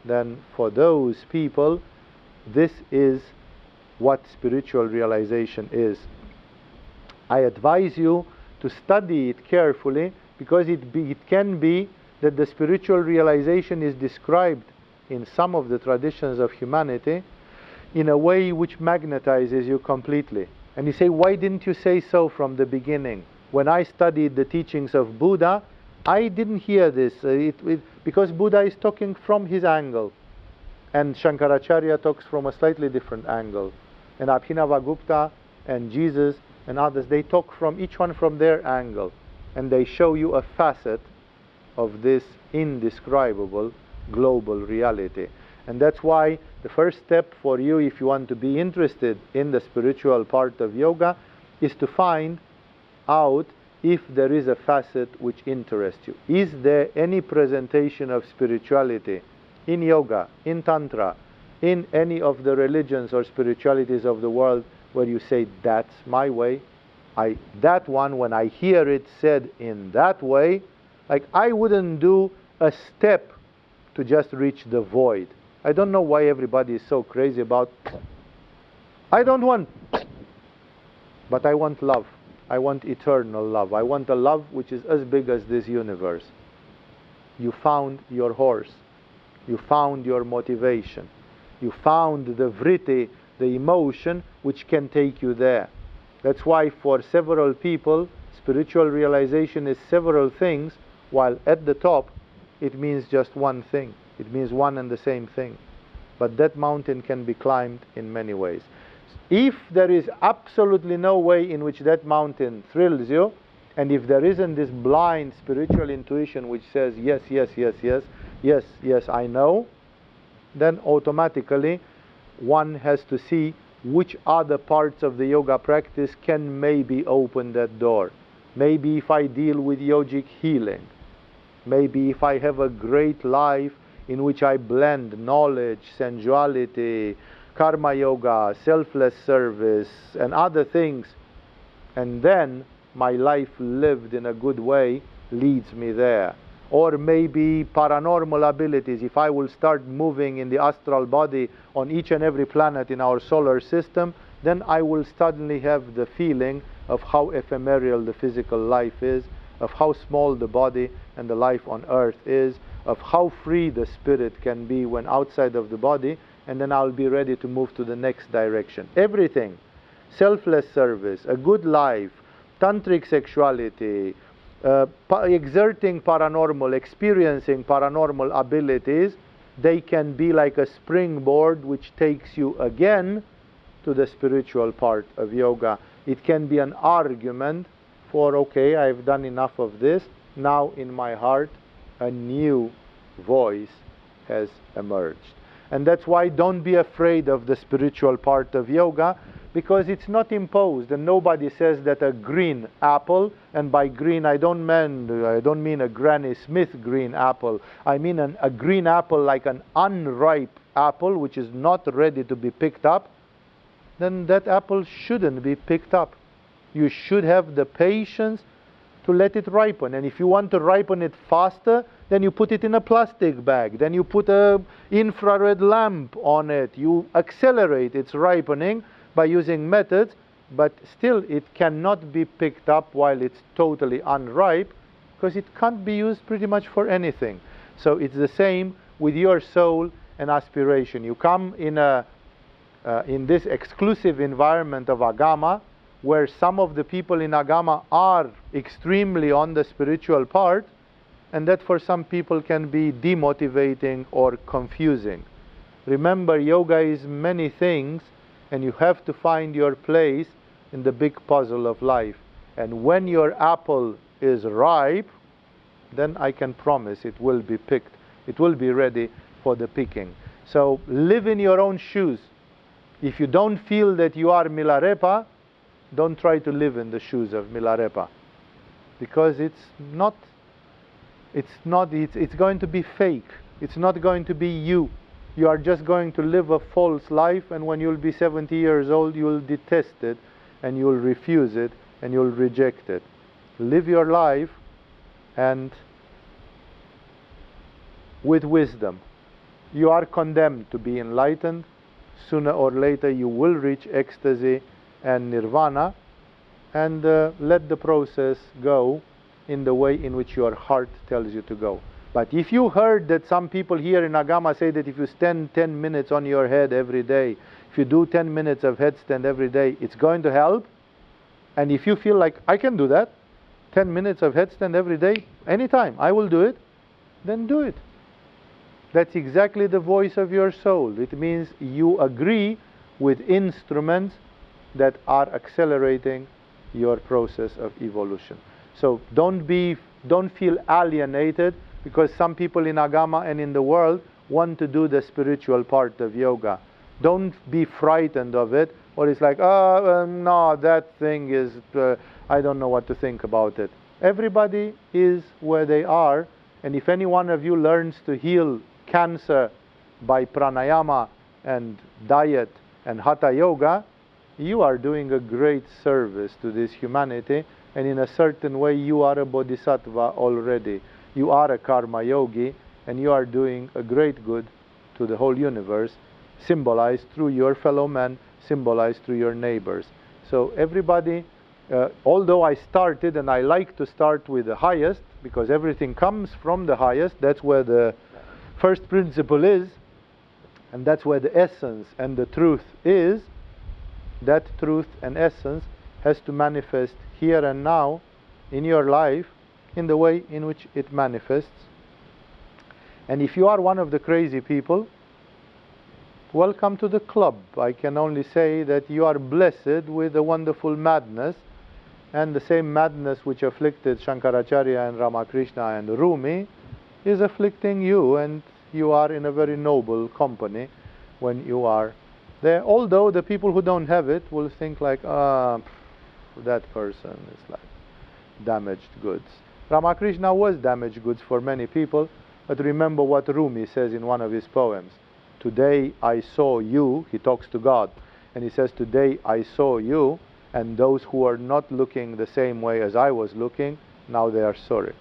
then for those people, this is what spiritual realization is. I advise you to study it carefully, because it can be that the spiritual realization is described in some of the traditions of humanity in a way which magnetizes you completely. And you say, why didn't you say so from the beginning? When I studied the teachings of Buddha, I didn't hear this, because Buddha is talking from his angle, and Shankaracharya talks from a slightly different angle, and Abhinavagupta and Jesus and others, they talk from each one from their angle, and they show you a facet of this indescribable global reality. And that's why the first step for you, if you want to be interested in the spiritual part of yoga, is to find out if there is a facet which interests you. Is there any presentation of spirituality in yoga, in tantra, in any of the religions or spiritualities of the world where you say, that's my way? That one, when I hear it said in that way, like I wouldn't do a step to just reach the void. I don't know why everybody is so crazy about, I don't want, but I want love. I want eternal love. I want a love which is as big as this universe. You found your horse. You found your motivation. You found the vritti, the emotion which can take you there. That's why for several people, spiritual realization is several things, while at the top it means just one thing. It means one and the same thing. But that mountain can be climbed in many ways. If there is absolutely no way in which that mountain thrills you, and if there isn't this blind spiritual intuition which says, yes, yes, yes, yes, yes, yes, I know, then automatically one has to see which other parts of the yoga practice can maybe open that door. Maybe if I deal with yogic healing, maybe if I have a great life in which I blend knowledge, sensuality, karma yoga, selfless service, and other things, and then my life lived in a good way leads me there. Or maybe paranormal abilities. If I will start moving in the astral body on each and every planet in our solar system, then I will suddenly have the feeling of how ephemeral the physical life is, of how small the body and the life on earth is, of how free the spirit can be when outside of the body, and then I'll be ready to move to the next direction. Everything, selfless service, a good life, tantric sexuality, exerting paranormal, experiencing paranormal abilities, they can be like a springboard which takes you again to the spiritual part of yoga. It can be an argument for, okay, I've done enough of this, now in my heart a new voice has emerged. And that's why don't be afraid of the spiritual part of yoga, because it's not imposed, and nobody says that a green apple, and by green I don't mean a Granny Smith green apple, I mean a green apple like an unripe apple which is not ready to be picked up, then that apple shouldn't be picked up. You should have the patience to let it ripen. And if you want to ripen it faster, then you put it in a plastic bag. Then you put an infrared lamp on it. You accelerate its ripening by using methods, but still it cannot be picked up while it's totally unripe, because it can't be used pretty much for anything. So it's the same with your soul and aspiration. You come in this exclusive environment of Agama, where some of the people in Agama are extremely on the spiritual part, and that for some people can be demotivating or confusing. Remember, yoga is many things, and you have to find your place in the big puzzle of life. And when your apple is ripe, then I can promise it will be picked. It will be ready for the picking. So live in your own shoes. If you don't feel that you are Milarepa, don't try to live in the shoes of Milarepa, because it's going to be fake. It's not going to be you. You are just going to live a false life, and when you'll be 70 years old, you'll detest it, and you'll refuse it, and you'll reject it. Live your life, and with wisdom. You are condemned to be enlightened. Sooner or later you will reach ecstasy and nirvana, and let the process go in the way in which your heart tells you to go. But if you heard that some people here in Agama say that if you stand 10 minutes on your head every day, if you do 10 minutes of headstand every day, it's going to help, and if you feel like, I can do that, 10 minutes of headstand every day, anytime, I will do it, then do it. That's exactly the voice of your soul. It means you agree with instruments that are accelerating your process of evolution. So don't feel alienated because some people in Agama and in the world want to do the spiritual part of yoga. Don't be frightened of it, or it's like, no, that thing is, I don't know what to think about it. Everybody is where they are, and if any one of you learns to heal cancer by pranayama and diet and hatha yoga, you are doing a great service to this humanity, and in a certain way you are a bodhisattva already. You are a karma yogi, and you are doing a great good to the whole universe, symbolized through your fellow men, symbolized through your neighbors. So everybody, although I started, and I like to start with the highest, because everything comes from the highest, that's where the first principle is, and that's where the essence and the truth is. That truth and essence has to manifest here and now in your life in the way in which it manifests. And if you are one of the crazy people, welcome to the club. I can only say that you are blessed with a wonderful madness, and the same madness which afflicted Shankaracharya and Ramakrishna and Rumi is afflicting you, and you are in a very noble company when you are there. Although the people who don't have it will think like, that person is like damaged goods. Ramakrishna was damaged goods for many people, but remember what Rumi says in one of his poems. Today I saw you, he talks to God, and he says, today I saw you, and those who are not looking the same way as I was looking, now they are sorry.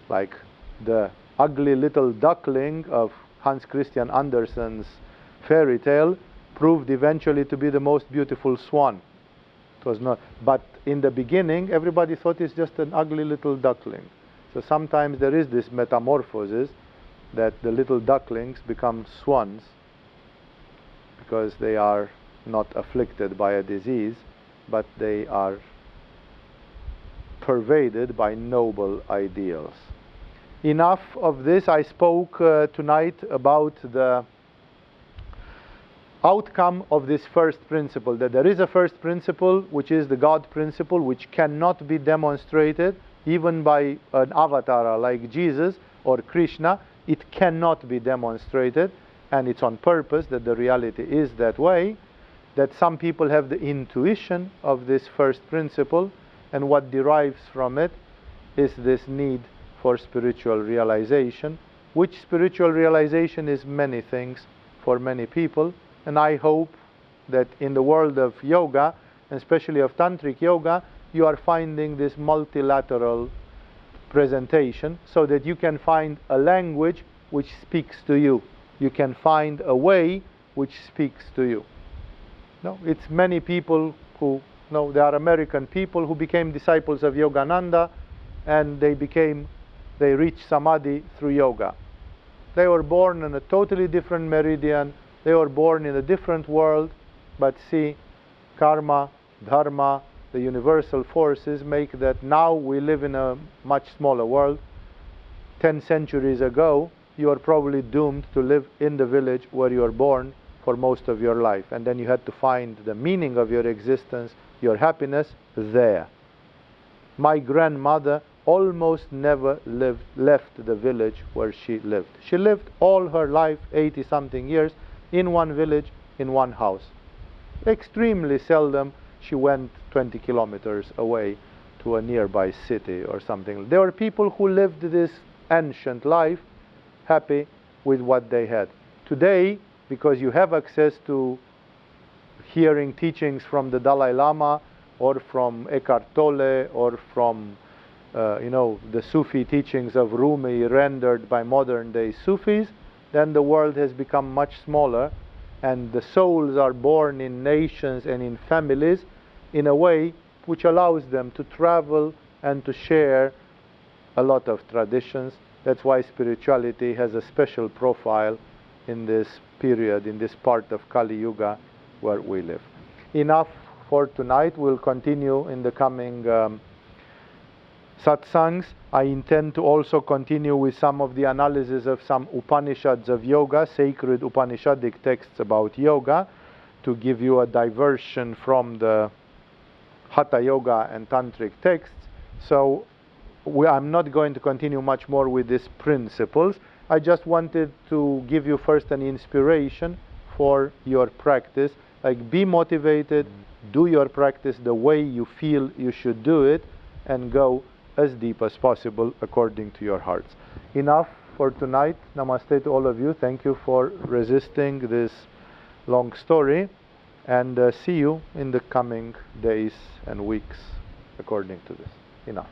Like the ugly little duckling of Hans Christian Andersen's fairy tale proved eventually to be the most beautiful swan. It was not, but in the beginning everybody thought it's just an ugly little duckling. So sometimes there is this metamorphosis that the little ducklings become swans because they are not afflicted by a disease, but they are pervaded by noble ideals. Enough of this. I spoke tonight about the outcome of this first principle, that there is a first principle which is the God principle, which cannot be demonstrated even by an avatar like Jesus or Krishna. It cannot be demonstrated, and it's on purpose that the reality is that way. that some people have the intuition of this first principle, and what derives from it is this need for spiritual realization, which spiritual realization is many things for many people. And I hope that in the world of yoga, and especially of tantric yoga, you are finding this multilateral presentation so that you can find a language which speaks to you. You can find a way which speaks to you. No, it's many people who, no, there are American people who became disciples of Yogananda, and they reached samadhi through yoga. They were born in a totally different meridian, they were born in a different world, but see, karma, dharma, the universal forces make that now we live in a much smaller world. 10 centuries ago, you are probably doomed to live in the village where you were born for most of your life, and then you had to find the meaning of your existence, your happiness, there. My grandmother almost never left the village where she lived. She lived all her life, 80-something years, in one village, in one house. Extremely seldom she went 20 kilometers away to a nearby city or something. There were people who lived this ancient life happy with what they had. Today, because you have access to hearing teachings from the Dalai Lama or from Eckhart Tolle or from the Sufi teachings of Rumi rendered by modern day Sufis, then the world has become much smaller, and the souls are born in nations and in families in a way which allows them to travel and to share a lot of traditions. That's why spirituality has a special profile in this period, in this part of Kali Yuga where we live. Enough for tonight. We'll continue in the coming satsangs. I intend to also continue with some of the analysis of some Upanishads of yoga, sacred Upanishadic texts about yoga, to give you a diversion from the Hatha Yoga and Tantric texts. So I'm not going to continue much more with these principles. I just wanted to give you first an inspiration for your practice. Like, be motivated, do your practice the way you feel you should do it, and go as deep as possible according to your hearts. Enough for tonight. Namaste to all of you. Thank you for resisting this long story, and see you in the coming days and weeks according to this. Enough.